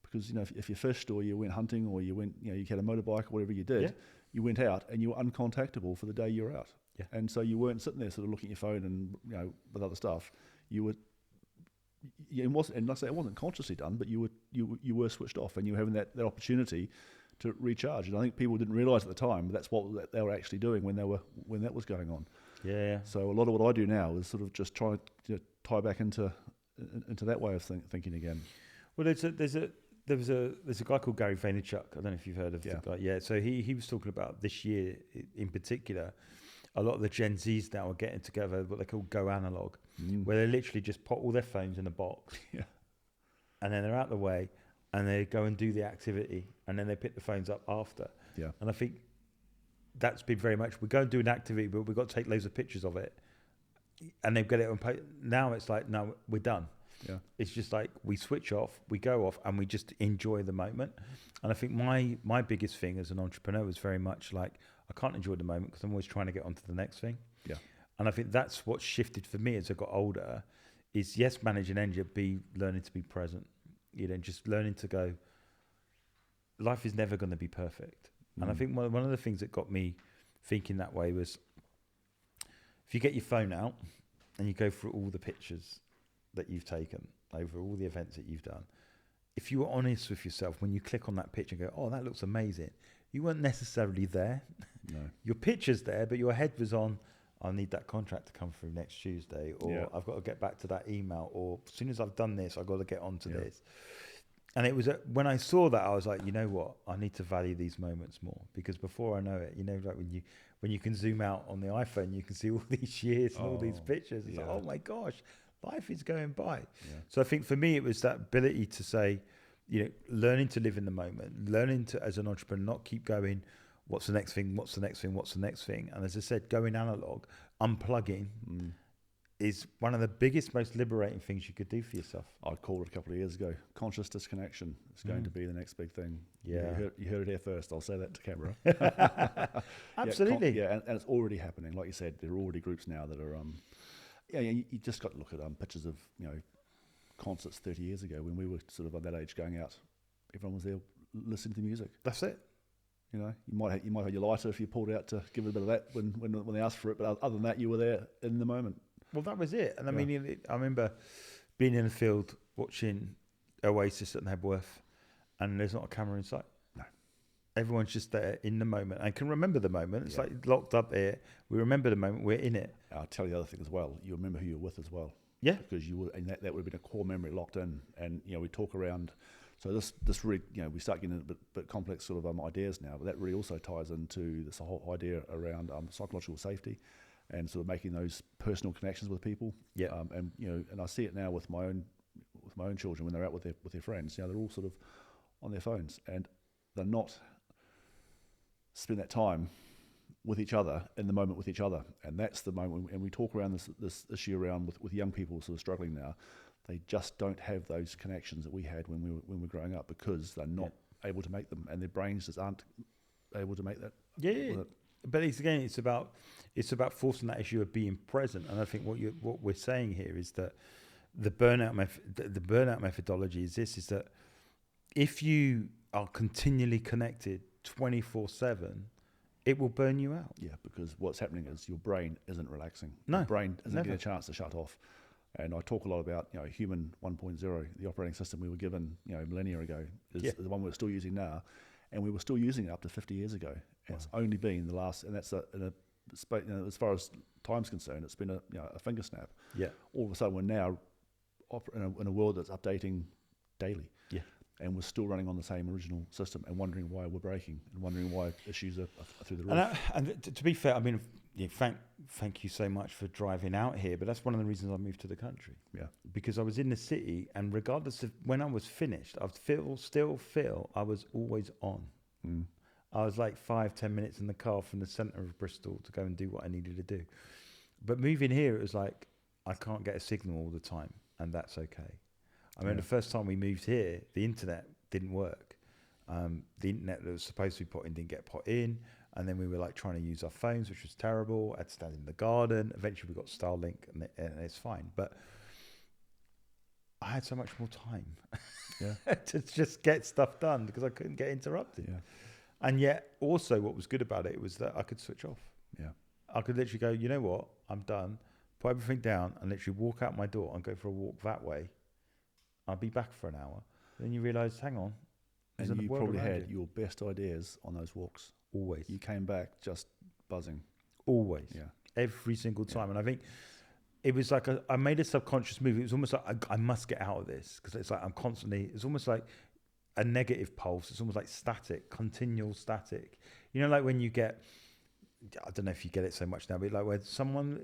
because if you fished, or you went hunting, or you went you had a motorbike, or whatever you did, you went out and you were uncontactable for the day you were out. Yeah. And so you weren't sitting there sort of looking at your phone and with other stuff. You were. It wasn't, and like I say, it wasn't consciously done, but you were switched off, and you were having that opportunity to recharge. And I think people didn't realise at the time, but that's what they were actually doing when that was going on. Yeah. So a lot of what I do now is sort of just try to tie back into that way of thinking again. Well, there's a guy called Gary Vaynerchuk. I don't know if you've heard of the guy. Yeah. So he was talking about this year in particular. A lot of the Gen Zs now are getting together, what they call go analog, where they literally just put all their phones in a box, and then they're out the way, and they go and do the activity, and then they pick the phones up after. Yeah. And I think that's been very much, we go and do an activity, but we've got to take loads of pictures of it, and they've got it on paper. Now it's like, no, we're done. Yeah. It's just like we switch off, we go off, and we just enjoy the moment. And I think my biggest thing as an entrepreneur was very much like, I can't enjoy the moment because I'm always trying to get onto the next thing. Yeah. And I think that's what shifted for me as I got older, is yes, manage an engine, be learning to be present. Just learning to go, life is never going to be perfect. And I think one of the things that got me thinking that way was, if you get your phone out and you go through all the pictures that you've taken over all the events that you've done, if you were honest with yourself, when you click on that picture and go, oh, that looks amazing, you weren't necessarily there. No. Your picture's there, but your head was on, I need that contract to come through next Tuesday, or I've got to get back to that email, or as soon as I've done this, I've got to get onto this. And it was when I saw that, I was like, you know what? I need to value these moments more, because before I know it, like when you can zoom out on the iPhone, you can see all these years and all these pictures. It's like, oh my gosh, life is going by. Yeah. So I think for me, it was that ability to say, learning to live in the moment, learning to, as an entrepreneur, not keep going, what's the next thing, what's the next thing, what's the next thing. And as I said, going analog, unplugging is one of the biggest, most liberating things you could do for yourself. I called it a couple of years ago. Conscious disconnection is going to be the next big thing. Yeah. You heard it here first. I'll say that to camera. Absolutely. And it's already happening. Like you said, there are already groups now that are, you just got to look at pictures of, concerts 30 years ago when we were sort of at that age going out. Everyone was there listening to music. That's it. You might have your lighter if you pulled out to give it a bit of that when they asked for it, but other than that, you were there in the moment. Well, that was it. And I mean, I remember being in the field watching Oasis at Nebworth, and there's not a camera in sight. No. Everyone's just there in the moment and can remember the moment. It's like locked up here. We remember the moment. We're in it. I'll tell you the other thing as well. You remember who you're with as well. Yeah. Because you would, and that would have been a core memory locked in. And we talk around. So this really, we start getting a bit complex sort of ideas now, but that really also ties into this whole idea around psychological safety and sort of making those personal connections with people. Yeah. And I see it now with my own children when they're out with their friends. They're all sort of on their phones and they're not spend that time with each other in the moment with each other, and that's the moment. And we talk around this issue around with young people sort of struggling now. They just don't have those connections that we had when we were growing up because they're not able to make them, and their brains just aren't able to make that. Yeah. But it's about forcing that issue of being present. And I think what we're saying here is that the burnout methodology is that if you are continually connected 24/7, it will burn you out. Yeah, because what's happening is your brain isn't relaxing. No, your brain isn't never. getting a chance to shut off. And I talk a lot about human 1.0, the operating system we were given millennia ago is the one we're still using now, and we were still using it up to 50 years ago. Wow. It's only been the last, and that's as far as time's concerned, it's been a finger snap. Yeah. All of a sudden, we're now in a world that's updating daily. Yeah. And we're still running on the same original system and wondering why we're breaking and wondering why issues are through the roof. And to be fair, I mean, thank you so much for driving out here, but that's one of the reasons I moved to the country. Yeah. Because I was in the city, and regardless of when I was finished, I still feel I was always on. Mm. I was like 5-10 minutes in the car from the centre of Bristol to go and do what I needed to do. But moving here, it was like, I can't get a signal all the time, and that's okay. I mean, the first time we moved here, the internet didn't work. The internet that was supposed to be put in didn't get put in. And then we were like trying to use our phones, which was terrible. I had to stand in the garden. Eventually we got Starlink and it's fine. But I had so much more time to just get stuff done because I couldn't get interrupted. Yeah. And yet also what was good about it was that I could switch off. Yeah. I could literally go, you know what, I'm done. Put everything down and literally walk out my door and go for a walk that way. I'll be back for an hour. Then you realise, hang on. And you probably had your best ideas on those walks. Always. You came back just buzzing. Always. Yeah. Every single time. And I think it was like I made a subconscious move. It was almost like I must get out of this because it's like I'm constantly, it's almost like a negative pulse. It's almost like static, continual static. Like when you get, I don't know if you get it so much now, but like when someone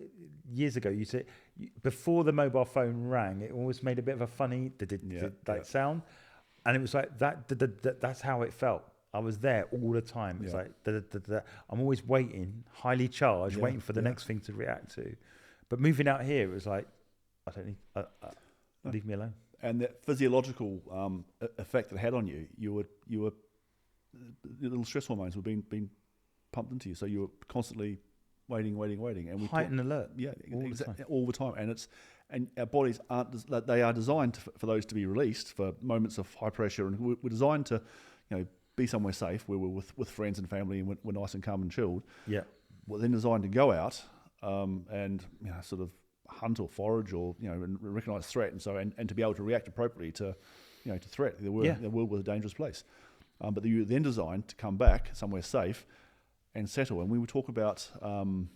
years ago, you said before the mobile phone rang, it always made a bit of a funny sound, and it was like that. That's how it felt. I was there all the time. It's like I'm always waiting, highly charged, waiting for the next thing to react to. But moving out here, it was like I don't need. Leave me alone. And that physiological effect that it had on you, you were the little stress hormones were being pumped into you, so you were constantly waiting, and we heightened alert. Yeah, all the time, and our bodies aren't. They are designed for those to be released for moments of high pressure, and we're designed to, be somewhere safe where we're with friends and family and we're nice and calm and chilled. Yeah, we're then designed to go out and sort of hunt or forage or and recognise threat and to be able to react appropriately to to threat. The world was a dangerous place, but you're then designed to come back somewhere safe and settle. And we would talk about all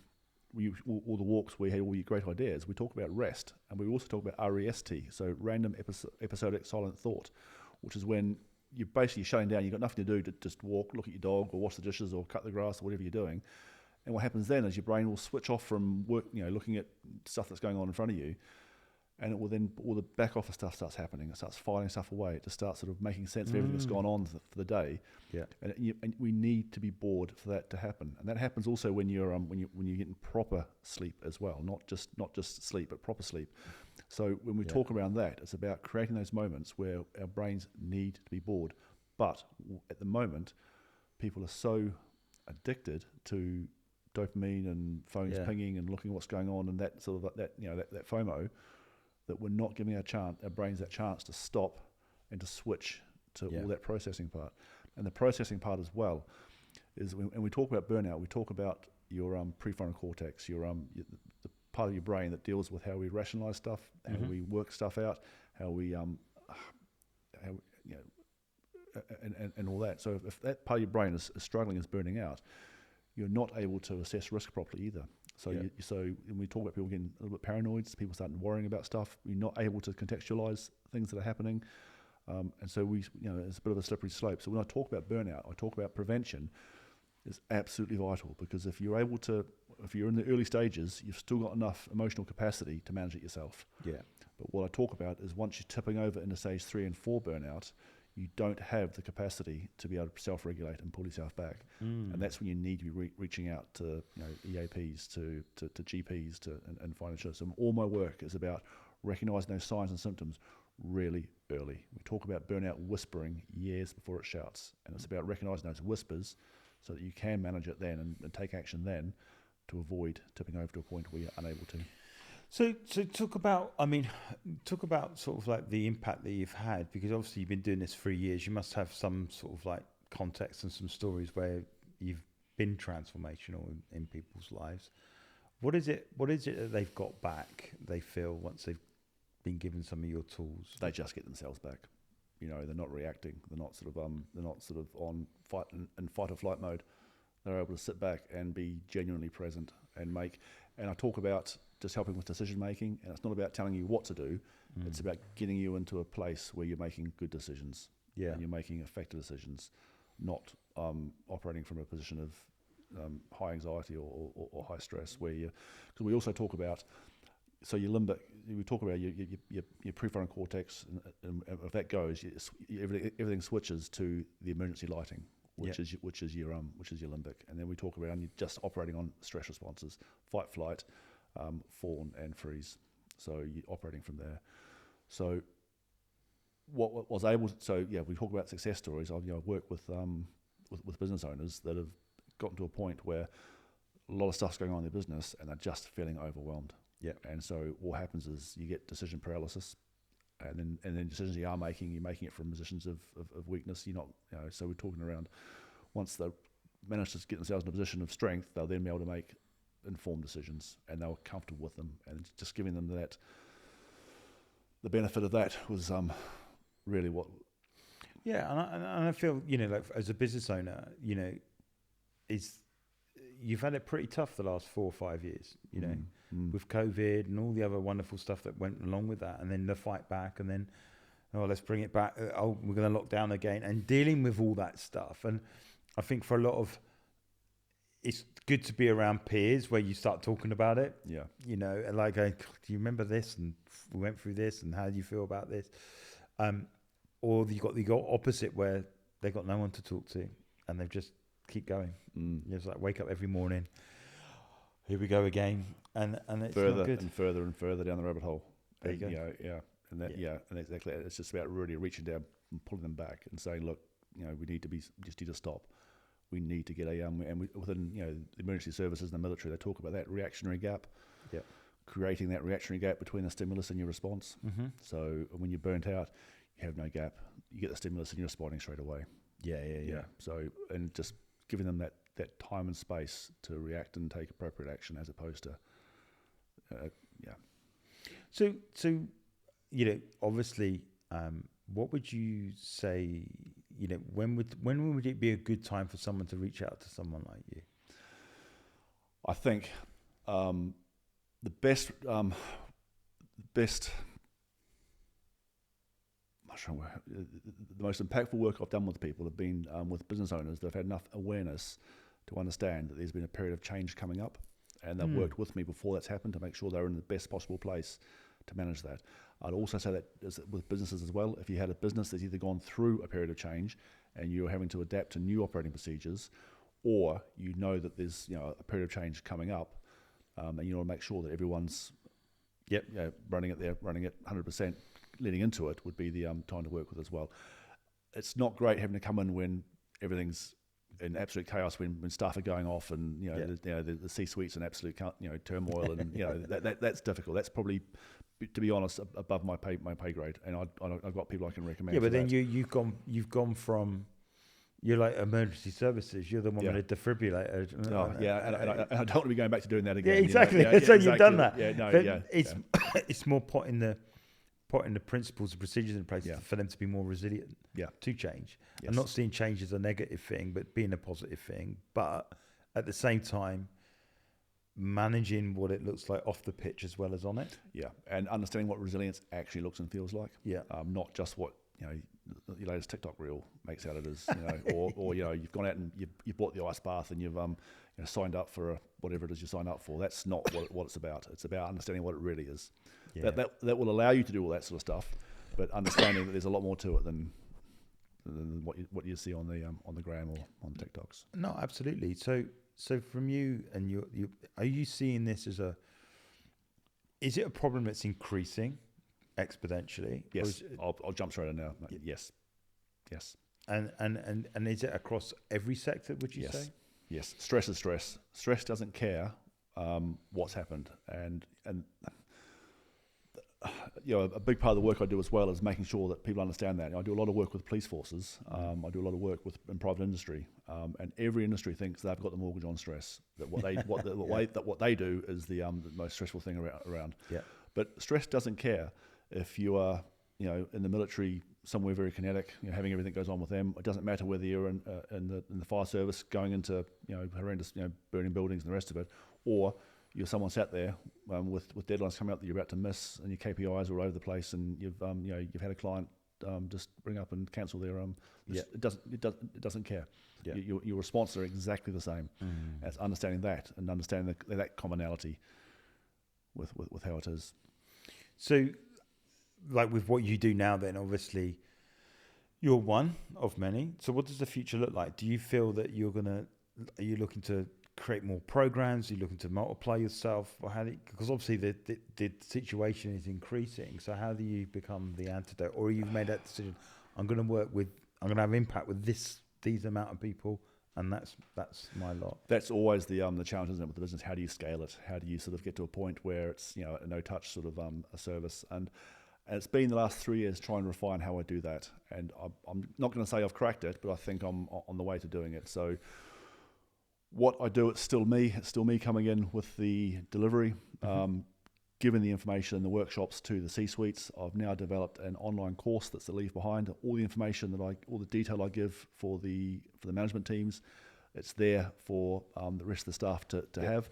the walks we had, all your great ideas. We talk about rest, and we also talk about REST, so random episodic silent thought, which is when you're basically shutting down. You've got nothing to do to just walk, look at your dog, or wash the dishes, or cut the grass, or whatever you're doing. And what happens then is your brain will switch off from work, looking at stuff that's going on in front of you, and it will then, all the back office stuff starts happening. It starts filing stuff away. It just starts sort of making sense of everything that's gone on for the day. Yeah. And we need to be bored for that to happen. And that happens also when you're getting proper sleep as well, not just sleep, but proper sleep. So when we talk around that, it's about creating those moments where our brains need to be bored. But at the moment, people are so addicted to dopamine and phones pinging and looking at what's going on and that sort of that FOMO, that we're not giving our brains that chance to stop and to switch to all that processing part. And the processing part as well is, when we talk about burnout, we talk about your prefrontal cortex, the part of your brain that deals with how we rationalize stuff, how we work stuff out, how we and all that. So if that part of your brain is struggling, is burning out, you're not able to assess risk properly either. So Yeah. so when we talk about people getting a little bit paranoid, people starting worrying about stuff, you're not able to contextualize things that are happening. And so it's a bit of a slippery slope. So when I talk about burnout, I talk about prevention is absolutely vital, because if you're in the early stages, you've still got enough emotional capacity to manage it yourself. Yeah. But what I talk about is once you're tipping over into stage 3 and 4 burnout, you don't have the capacity to be able to self-regulate and pull yourself back. And that's when you need to be reaching out to EAPs, to GPs, and financial. So all my work is about recognising those signs and symptoms really early. We talk about burnout whispering years before it shouts, and it's about recognising those whispers so that you can manage it then and take action then to avoid tipping over to a point where you're unable to. So talk about sort of like the impact that you've had, because obviously you've been doing this 3 years. You must have some sort of like context and some stories where you've been transformational in people's lives. What is it that they've got back, they feel, once they've been given some of your tools? They just get themselves back. They're not reacting. They're not sort of on fight or flight mode. They're able to sit back and be genuinely present and I talk about just helping with decision making, and it's not about telling you what to do. It's about getting you into a place where you're making good decisions. Yeah. And you're making effective decisions, not operating from a position of high anxiety or high stress, because we also talk about, so your limbic, we talk about your prefrontal cortex, and if that goes, everything switches to the emergency lighting, which is your limbic, and then we talk about you're just operating on stress responses: fight, flight, fawn, and freeze. So you're operating from there. So what was able? We talk about success stories. I work with business owners that have gotten to a point where a lot of stuff's going on in their business, and they're just feeling overwhelmed. Yeah. And so what happens is you get decision paralysis, and then decisions you're making it from positions of weakness. You're not, so we're talking around, once they manage to get themselves in a position of strength, they'll then be able to make informed decisions, and they were comfortable with them, and just giving them the benefit of that was really what. Yeah, and I feel, like as a business owner, you've had it pretty tough the last 4 or 5 years, with COVID and all the other wonderful stuff that went along with that, and then the fight back, and then, let's bring it back. We're going to lock down again, and dealing with all that stuff. And I think for a lot of, it's good to be around peers where you start talking about it. Yeah. And like, do you remember this? And we went through this, and how do you feel about this? Or you got the opposite, where they got no one to talk to, and they've just keep going. It's like wake up every morning, here we go again, and it's further not good. and further and further down the rabbit hole. There you go. And exactly. It's just about really reaching down and pulling them back and saying, look, we need to stop. We need to get within the emergency services and the military, they talk about that reactionary gap. Yeah. Creating that reactionary gap between the stimulus and your response. Mm-hmm. So when you're burnt out, you have no gap. You get the stimulus and you're responding straight away. Yeah. So, and just giving them that time and space to react and take appropriate action, as opposed to, So obviously, what would you say? When would it be a good time for someone to reach out to someone like you? I think the best. The most impactful work I've done with people have been with business owners that have had enough awareness to understand that there's been a period of change coming up, and they've worked with me before that's happened to make sure they're in the best possible place to manage that. I'd also say that with businesses as well, if you had a business that's either gone through a period of change and you're having to adapt to new operating procedures, or that there's a period of change coming up, and you want to make sure that everyone's running it 100%. Leading into it would be the time to work with as well. It's not great having to come in when everything's in absolute chaos, when staff are going off, and the C-suite's in absolute turmoil, and that's difficult. That's probably, to be honest, above my pay grade, and I've got people I can recommend. Yeah, but then you've gone from, you're like emergency services. You're the one with a defibrillator. And I don't want to be going back to doing that again. Yeah, exactly. So exactly. you've done that. It's more putting the principles and procedures in place for them to be more resilient to change. Yes. I'm not seeing change as a negative thing, but being a positive thing. But at the same time, managing what it looks like off the pitch as well as on it. Yeah, and understanding what resilience actually looks and feels like. Yeah. Not just what your latest TikTok reel makes out it is, or you've gone out and you've bought the ice bath and you've signed up for whatever it is you signed up for. That's not what it's about. It's about understanding what it really is. Yeah. That will allow you to do all that sort of stuff, but understanding that there's a lot more to it than what you see on the gram or on TikToks. No, absolutely. So from you and you, are you seeing this as is it a problem that's increasing exponentially? Yes, I'll jump straight in now. Yes. And is it across every sector, would you say? Yes. Stress is stress. Stress doesn't care what's happened, and a big part of the work I do as well is making sure that people understand that. I do a lot of work with police forces. I do a lot of work in private industry, and every industry thinks they've got the mortgage on stress. That what they do is the most stressful thing around. Yeah. But stress doesn't care if you are in the military somewhere very kinetic, having everything goes on with them. It doesn't matter whether you're in the fire service going into horrendous burning buildings and the rest of it, or you're someone sat there with deadlines coming up that you're about to miss, and your KPIs are all over the place, and you've had a client just bring up and cancel their It doesn't care. Yeah. Your responses are exactly the same. As understanding that and understanding that commonality with how it is. So, like with what you do now, then obviously you're one of many. So, what does the future look like? Do you feel that are you looking to create more programs? Are you looking to multiply yourself, or because obviously the situation is increasing. So, how do you become the antidote, or you've made that decision? I'm going to have impact with these amount of people, and that's my lot. That's always the challenge, isn't it, with the business? How do you scale it? How do you sort of get to a point where it's a no touch sort of a service? And it's been the last 3 years trying to refine how I do that. And I'm not going to say I've cracked it, but I think I'm on the way to doing it. So what I do, it's still me. It's still me coming in with the delivery, giving the information in the workshops to the C-suites. I've now developed an online course that's the leave behind. All the information all the detail I give for the management teams, it's there for the rest of the staff to have.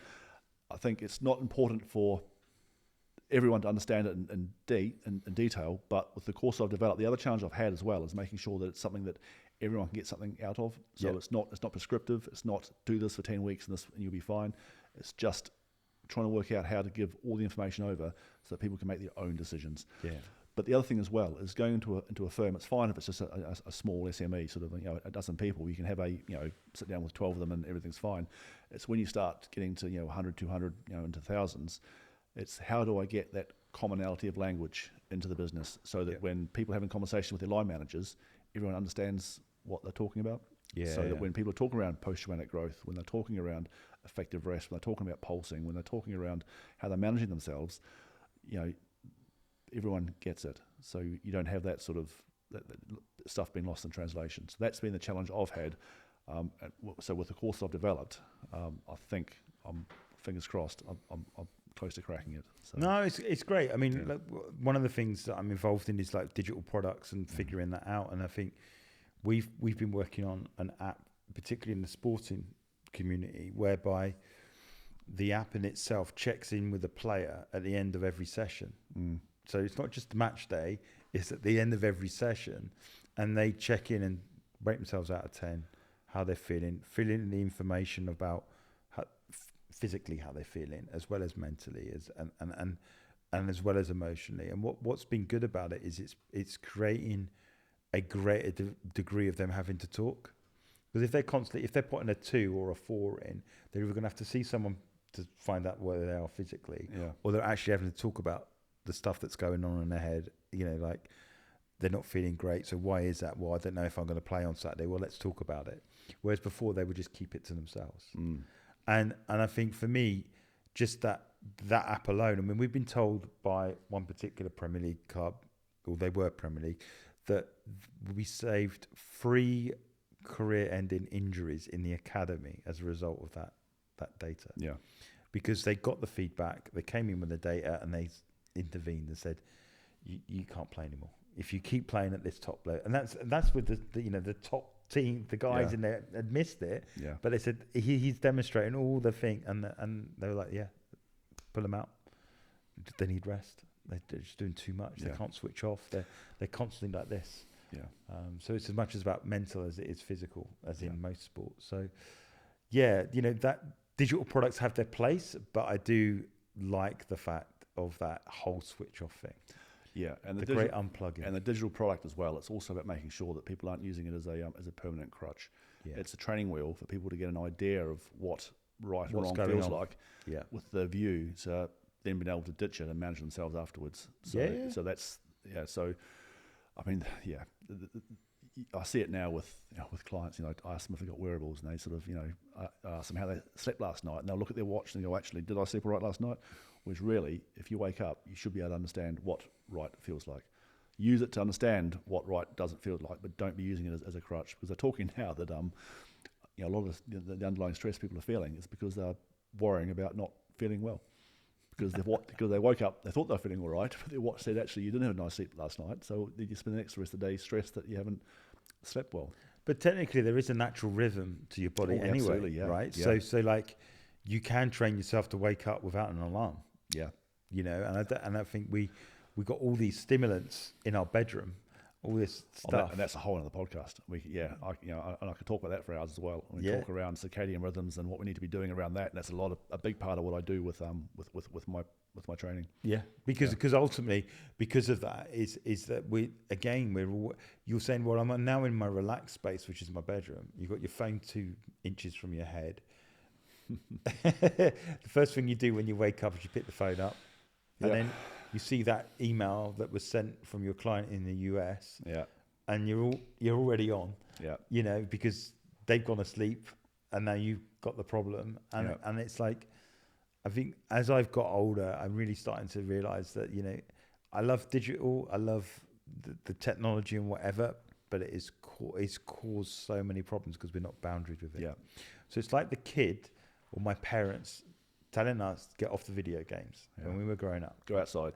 I think it's not important for everyone to understand it in detail, but with the course I've developed, the other challenge I've had as well is making sure that it's something that everyone can get something out of. So it's not prescriptive. It's not do this for 10 weeks and you'll be fine. It's just trying to work out how to give all the information over so that people can make their own decisions. Yeah. But the other thing as well is going into a firm. It's fine if it's just a small SME, sort of a dozen people. You can have sit down with 12 of them and everything's fine. It's when you start getting to 100, 200, into thousands. It's how do I get that commonality of language into the business so that when people are having conversations with their line managers, everyone understands what they're talking about. Yeah. So that when people are talking around post-traumatic growth, when they're talking around effective rest, when they're talking about pulsing, when they're talking around how they're managing themselves, everyone gets it. So you don't have that sort of that stuff being lost in translation. So that's been the challenge I've had. So with the course I've developed, I think fingers crossed, I'm close to cracking it. So. No, it's great. I mean, one of the things that I'm involved in is like digital products and figuring that out. And I think we've been working on an app, particularly in the sporting community, whereby the app in itself checks in with the player at the end of every session. So it's not just the match day, it's at the end of every session, and they check in and rate themselves out of 10, how they're feeling, fill in the information about physically how they're feeling, as well as mentally, and as well as emotionally. And what's been good about it is it's creating a greater degree of them having to talk. Because if they're putting a 2 or a 4 in, they're either going to have to see someone to find out where they are physically, or they're actually having to talk about the stuff that's going on in their head. Like they're not feeling great. So why is that? Well, I don't know if I'm going to play on Saturday. Well, let's talk about it. Whereas before they would just keep it to themselves. And I think for me, just that app alone, I mean, we've been told by one particular Premier League club, or they were Premier League, that we saved 3 career-ending injuries in the academy as a result of that data. Yeah, because they got the feedback, they came in with the data, and they intervened and said, "You can't play anymore if you keep playing at this top level." And that's with the top team, the guys in there had missed it. Yeah. But they said he's demonstrating all the thing, and they were like, yeah, pull them out. They need rest. They're just doing too much. They can't switch off. They're constantly like this. Yeah. So it's as much as about mental as it is physical, as in most sports. So yeah, that digital products have their place, but I do like the fact of that whole switch off thing. Yeah, and the great unplugging. And the digital product as well. It's also about making sure that people aren't using it as a permanent crutch. Yeah. It's a training wheel for people to get an idea of what right and wrong feels like, with the view to then being able to ditch it and manage themselves afterwards. So, so that's So, I mean, I see it now with clients. I ask them if they've got wearables, and they sort of, I ask them how they slept last night, and they'll look at their watch and go, actually, did I sleep all right last night? Which really, if you wake up, you should be able to understand what right feels like. Use it to understand what right doesn't feel like, but don't be using it as a crutch. Because they're talking now that a lot of the underlying stress people are feeling is because they're worrying about not feeling well. Because they woke up, they thought they were feeling all right, but their watch said, actually, you didn't have a nice sleep last night, so you spend the next rest of the day stressed that you haven't slept well. But technically, there is a natural rhythm to your body anyway, right? Yeah. So like, you can train yourself to wake up without an alarm. Yeah. And I think we got all these stimulants in our bedroom, all this stuff. And that's a whole other podcast. I could talk about that for hours as well. We talk around circadian rhythms and what we need to be doing around that. And that's a big part of what I do with my training. Yeah, because ultimately, because of that is that you're saying, well, I'm now in my relaxed space, which is my bedroom. You've got your phone 2 inches from your head. The first thing you do when you wake up is you pick the phone up, and then you see that email that was sent from your client in the US, and you're already on, because they've gone to sleep, and now you've got the problem, and it's like, I think as I've got older, I'm really starting to realize that I love digital, I love the technology and whatever, but it's caused so many problems because we're not boundaried with it. Yeah. So it's like the kid or my parents telling us to get off the video games when we were growing up. Go outside.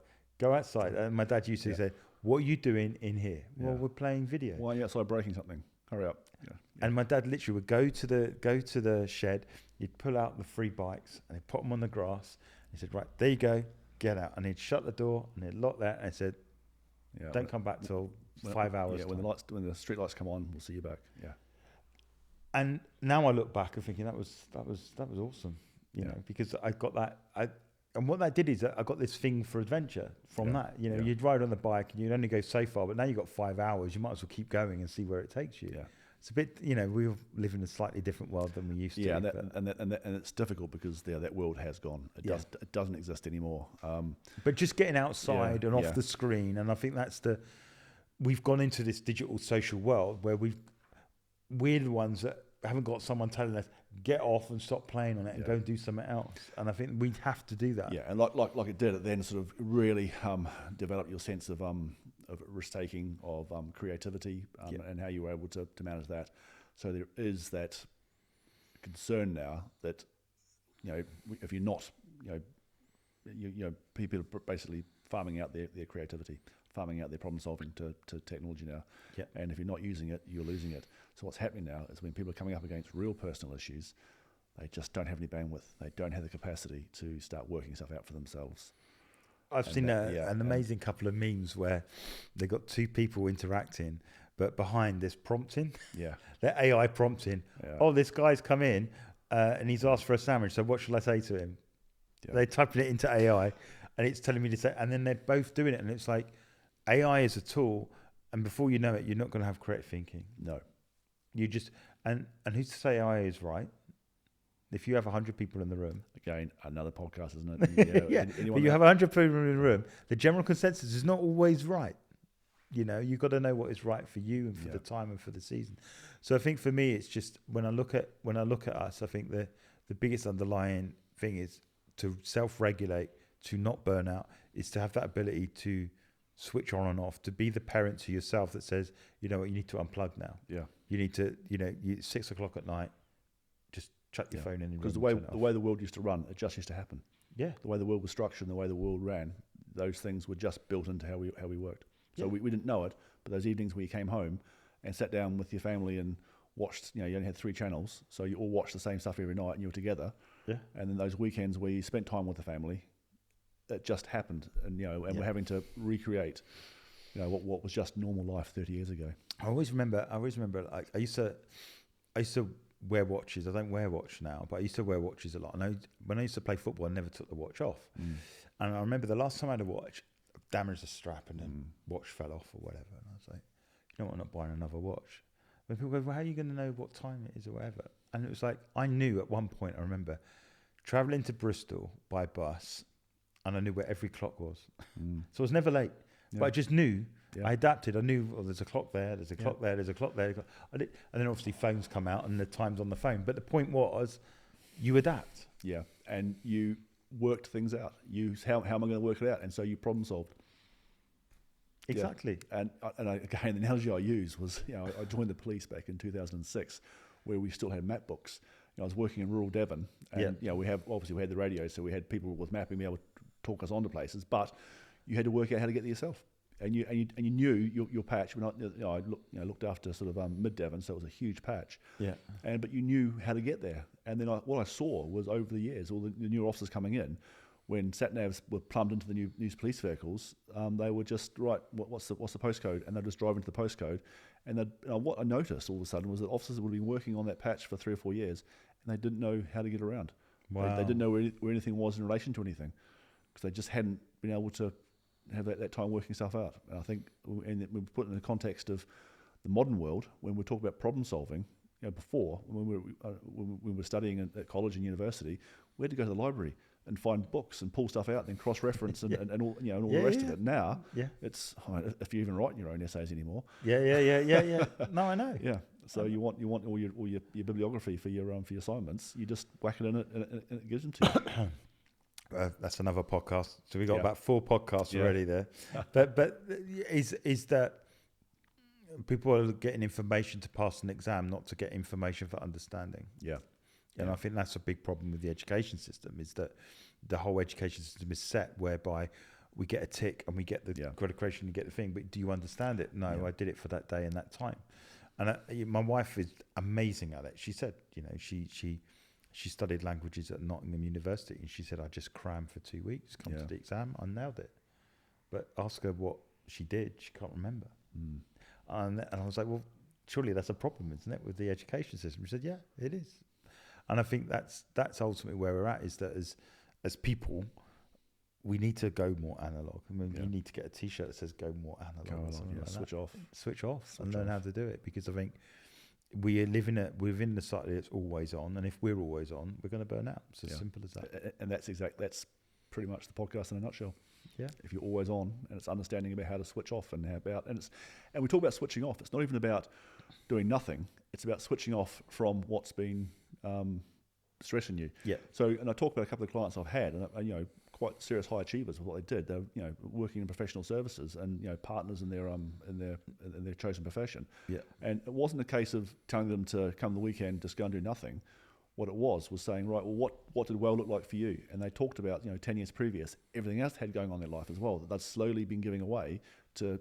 And my dad used to say, what are you doing in here? Well, we're playing video. Why are you outside breaking something? Hurry up. Yeah. And my dad literally would go to the shed, he'd pull out the 3 bikes and he'd put them on the grass. He said, right, there you go, get out. And he'd shut the door and he'd lock that, and he said, don't come back till 5 hours. Yeah, when the street lights come on, we'll see you back. Yeah. And now I look back and thinking that was awesome, because I got that. And what that did is that I got this thing for adventure from that. You'd ride on the bike and you'd only go so far, but now you've got 5 hours. You might as well keep going and see where it takes you. Yeah. It's a bit, we live in a slightly different world than we used to. Yeah, and it's difficult because that world has gone. It doesn't exist anymore. But just getting outside and off the screen, and I think we've gone into this digital social world where we're the ones that haven't got someone telling us get off and stop playing on it and go and do something else. And I think we have to do that. Yeah, and like it did, it then sort of really developed your sense of risk taking, of creativity, and how you were able to manage that. So there is that concern now that if you're not people are basically farming out their creativity, farming out their problem solving to technology now. Yeah. And if you're not using it, you're losing it. So what's happening now is when people are coming up against real personal issues, they just don't have any bandwidth. They don't have the capacity to start working stuff out for themselves. I've seen an amazing couple of memes where they got 2 people interacting, but behind this prompting, they're AI prompting. Yeah. Oh, this guy's come in and he's asked for a sandwich. So what shall I say to him? Yeah. They're typing it into AI, and it's telling me to say, and then they're both doing it, and it's like AI is a tool, and before you know it, you're not going to have creative thinking. No, you just and who's to say AI is right? If you have 100 people in the room, again, another podcast, isn't it? But you have 100 people in the room. The general consensus is not always right. You've got to know what is right for you and for the time and for the season. So I think for me, it's just when I look at us, I think the biggest underlying thing is to self-regulate, to not burn out, is to have that ability to switch on and off, to be the parent to yourself that says, you know what, you need to unplug now. Yeah. You need to, 6 o'clock at night, just chuck your phone in. Because the way the world used to run, it just used to happen. Yeah. The way the world was structured and the way the world ran, those things were just built into how we worked. So we didn't know it, but those evenings where you came home and sat down with your family and watched, you only had 3 channels, so you all watched the same stuff every night and you were together. Yeah. And then those weekends where you spent time with the family, it just happened. And, we're having to recreate, what was just normal life 30 years ago. I always remember, like, I used to wear watches. I don't wear a watch now, but I used to wear watches a lot. And when I used to play football, I never took the watch off. And I remember the last time I had a watch, damaged the strap and the watch fell off or whatever. And I was like, you know what, I'm not buying another watch. When people go, well, how are you going to know what time it is or whatever? And it was like, I knew at one point, I remember travelling to Bristol by bus and I knew where every clock was. So I was never late, but I just knew. I adapted. I knew, there's a clock there, there's a clock there, there's a clock there. And then obviously phones come out and the time's on the phone. But the point was, you adapt. Yeah, and you worked things out. How am I going to work it out? And so you problem solved. Exactly. Yeah. And again, the analogy I use was, I joined the police back in 2006, where we still had map books. I was working in rural Devon, and we had the radio, so we had people with mapping be able to talk us onto places, but you had to work out how to get there yourself. And you knew your patch. I looked after sort of mid Devon, so it was a huge patch. Yeah. But you knew how to get there. And then what I saw was over the years, all the new officers coming in, when sat navs were plumbed into the new police vehicles, they were just what's the postcode, and they'd just drive into the postcode. And what I noticed all of a sudden was that officers would have been working on that patch for 3 or 4 years, and they didn't know how to get around. Wow. They didn't know where anything was in relation to anything, because they just hadn't been able to have that time working stuff out. And I think, and we put it in the context of the modern world, when we talk about problem solving, before, when we were studying at college and university, we had to go to the library and find books and pull stuff out and then cross-reference and all, and all the rest of it. Now, it's, if you even write your own essays anymore. Yeah. No, I know. Yeah. So you want all your bibliography for your assignments. You just whack it in it and it gives them to you. That's another podcast. So we got about 4 podcasts already there. But is that people are getting information to pass an exam, not to get information for understanding. Yeah. And I think that's a big problem with the education system, is that the whole education system is set whereby we get a tick and we get the accreditation and get the thing, but do you understand it? No, I did it for that day and that time. And my wife is amazing at it. She said, she studied languages at Nottingham University, and she said, I just crammed for 2 weeks, come to the exam, I nailed it. But ask her what she did, she can't remember. And I was like, well, surely that's a problem, isn't it, with the education system? She said, yeah, it is. And I think that's ultimately where we're at, is that as people, we need to go more analog. I mean, you need to get a T-shirt that says "Go more analog." Switch off, and learn how to do it. Because I think we live within the society that's always on, and if we're always on, we're going to burn out. It's as simple as that. And that's pretty much the podcast in a nutshell. Yeah. If you're always on, and it's understanding about how to switch off, and we talk about switching off. It's not even about doing nothing. It's about switching off from what's been stressing you. Yeah. So, and I talk about a couple of clients I've had, and quite serious high achievers with what they did. They're working in professional services and partners in their chosen profession. Yeah. And it wasn't a case of telling them to come the weekend just go and do nothing. What it was saying, right, well, what did well look like for you? And they talked about 10 years previous, everything else they had going on in their life as well that they'd slowly been giving away to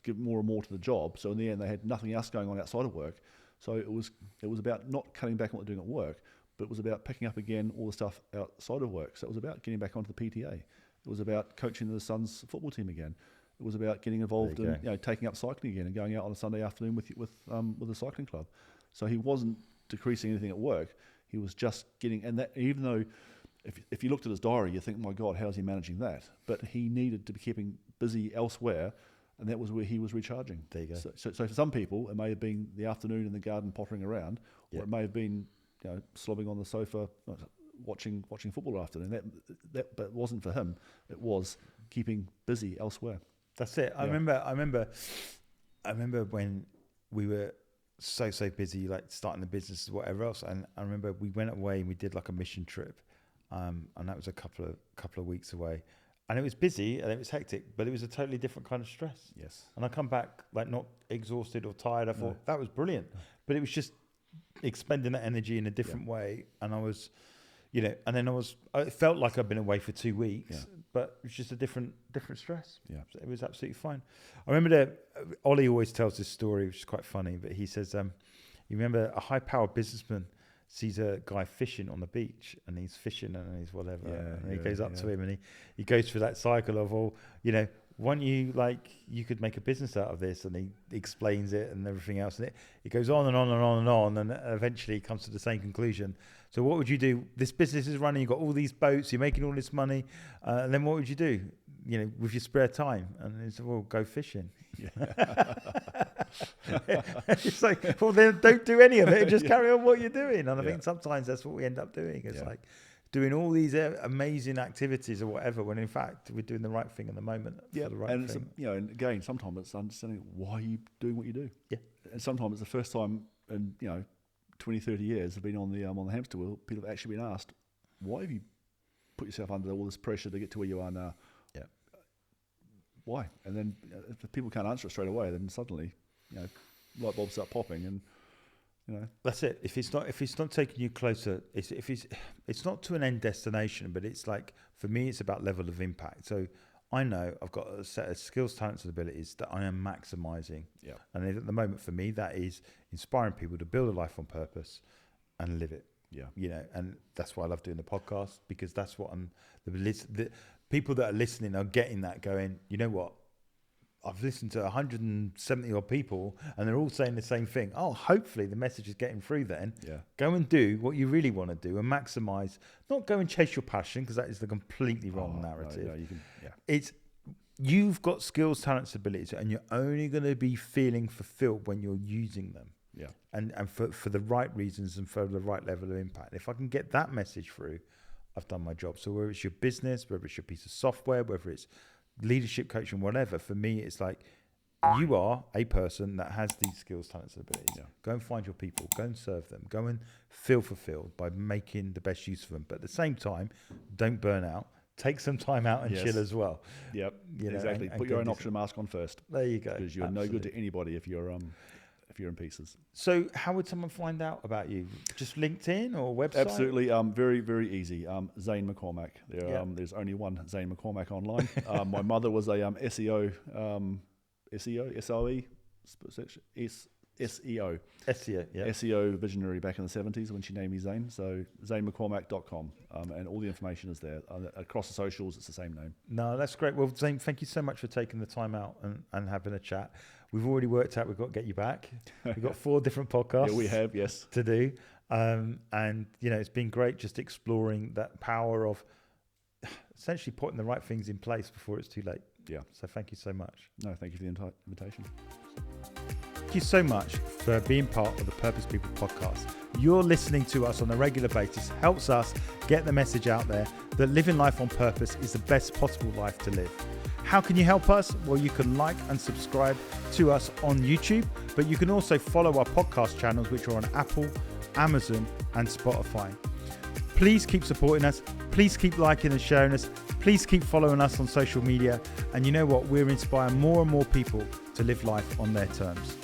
give more and more to the job. So in the end, they had nothing else going on outside of work. So it was about not cutting back on what they're doing at work, but it was about picking up again all the stuff outside of work. So it was about getting back onto the PTA. It was about coaching the Suns football team again. It was about getting involved in taking up cycling again and going out on a Sunday afternoon with the cycling club. So he wasn't decreasing anything at work. He was just getting, and that, even though if you looked at his diary, you think, my God, how's he managing that? But he needed to be keeping busy elsewhere, and that was where he was recharging. There you go. So for some people, it may have been the afternoon in the garden pottering around, or it may have been slobbing on the sofa watching football afternoon. But it wasn't for him. It was keeping busy elsewhere. That's it. I remember when we were so busy, like starting the business or whatever else. And I remember we went away and we did like a mission trip, and that was a couple of weeks away. And it was busy and it was hectic, but it was a totally different kind of stress. Yes. And I come back like not exhausted or tired. I thought that was brilliant, but it was just expending that energy in a different way. And I was, and then it felt like I'd been away for 2 weeks, but it was just a different stress. Yeah. So it was absolutely fine. I remember Ollie always tells this story, which is quite funny, but he says, You remember a high-powered businessman sees a guy fishing on the beach, and he's fishing and he's whatever, and he goes up to him, and he goes through that cycle of, won't you, you could make a business out of this, and he explains it and everything else, and it goes on and on and on and on, and eventually he comes to the same conclusion. So what would you do? This business is running, you've got all these boats, you're making all this money, and then what would you do, with your spare time? And he said, well, go fishing. It's like, well, then don't do any of it, just carry on what you're doing. And I think sometimes that's what we end up doing. It's like doing all these amazing activities or whatever, when in fact we're doing the right thing in the moment. For the right thing. And again, sometimes it's understanding why you doing what you do. Yeah. And sometimes it's the first time in 20, 30 years I've been on the hamster wheel. People have actually been asked, why have you put yourself under all this pressure to get to where you are now? Yeah. Why? And then if people can't answer it straight away, then suddenly, light bulbs start popping, and that's it. If it's not taking you closer, it's not to an end destination, but it's like, for me, it's about level of impact. So I know I've got a set of skills, talents, and abilities that I am maximizing. Yeah. And at the moment, for me, that is inspiring people to build a life on purpose and live it. Yeah. And that's why I love doing the podcast, because that's what the people that are listening are getting that, going, you know what? I've listened to 170 odd people and they're all saying the same thing. Oh, hopefully the message is getting through then. Yeah. Go and do what you really want to do and maximize, not go and chase your passion, because that is the completely wrong narrative. No, it's, you've got skills, talents, abilities, and you're only going to be feeling fulfilled when you're using them. Yeah. And for the right reasons and for the right level of impact. If I can get that message through, I've done my job. So whether it's your business, whether it's your piece of software, whether it's leadership coaching, whatever, for me, it's like, you are a person that has these skills, talents, and abilities. Yeah. Go and find your people, go and serve them, go and feel fulfilled by making the best use of them. But at the same time, don't burn out. Take some time out and chill as well. Yep, exactly. Put your own oxygen mask on first. There you go. Because you're no good to anybody if you're in pieces. So how would someone find out about you? Just LinkedIn or website? Absolutely. Very, very easy. Zane McCormack. There's only one Zane McCormack online. My mother was a SEO, SEO visionary back in the 70s when she named me Zane. So ZaneMcCormack.com, and all the information is there. Across the socials, it's the same name. No, that's great. Well, Zane, thank you so much for taking the time out and having a chat. We've already worked out we've got to get you back. We've got 4 different podcasts. Yeah, we have, yes. To do. And, it's been great just exploring that power of essentially putting the right things in place before it's too late. Yeah. So thank you so much. No, thank you for the invitation. Thank you so much for being part of the Purpose People podcast. You're listening to us on a regular basis helps us get the message out there that living life on purpose is the best possible life to live. How can you help us? Well, you can like and subscribe to us on YouTube, but you can also follow our podcast channels, which are on Apple, Amazon, and Spotify. Please keep supporting us. Please keep liking and sharing us. Please keep following us on social media. And you know what? We're inspiring more and more people to live life on their terms.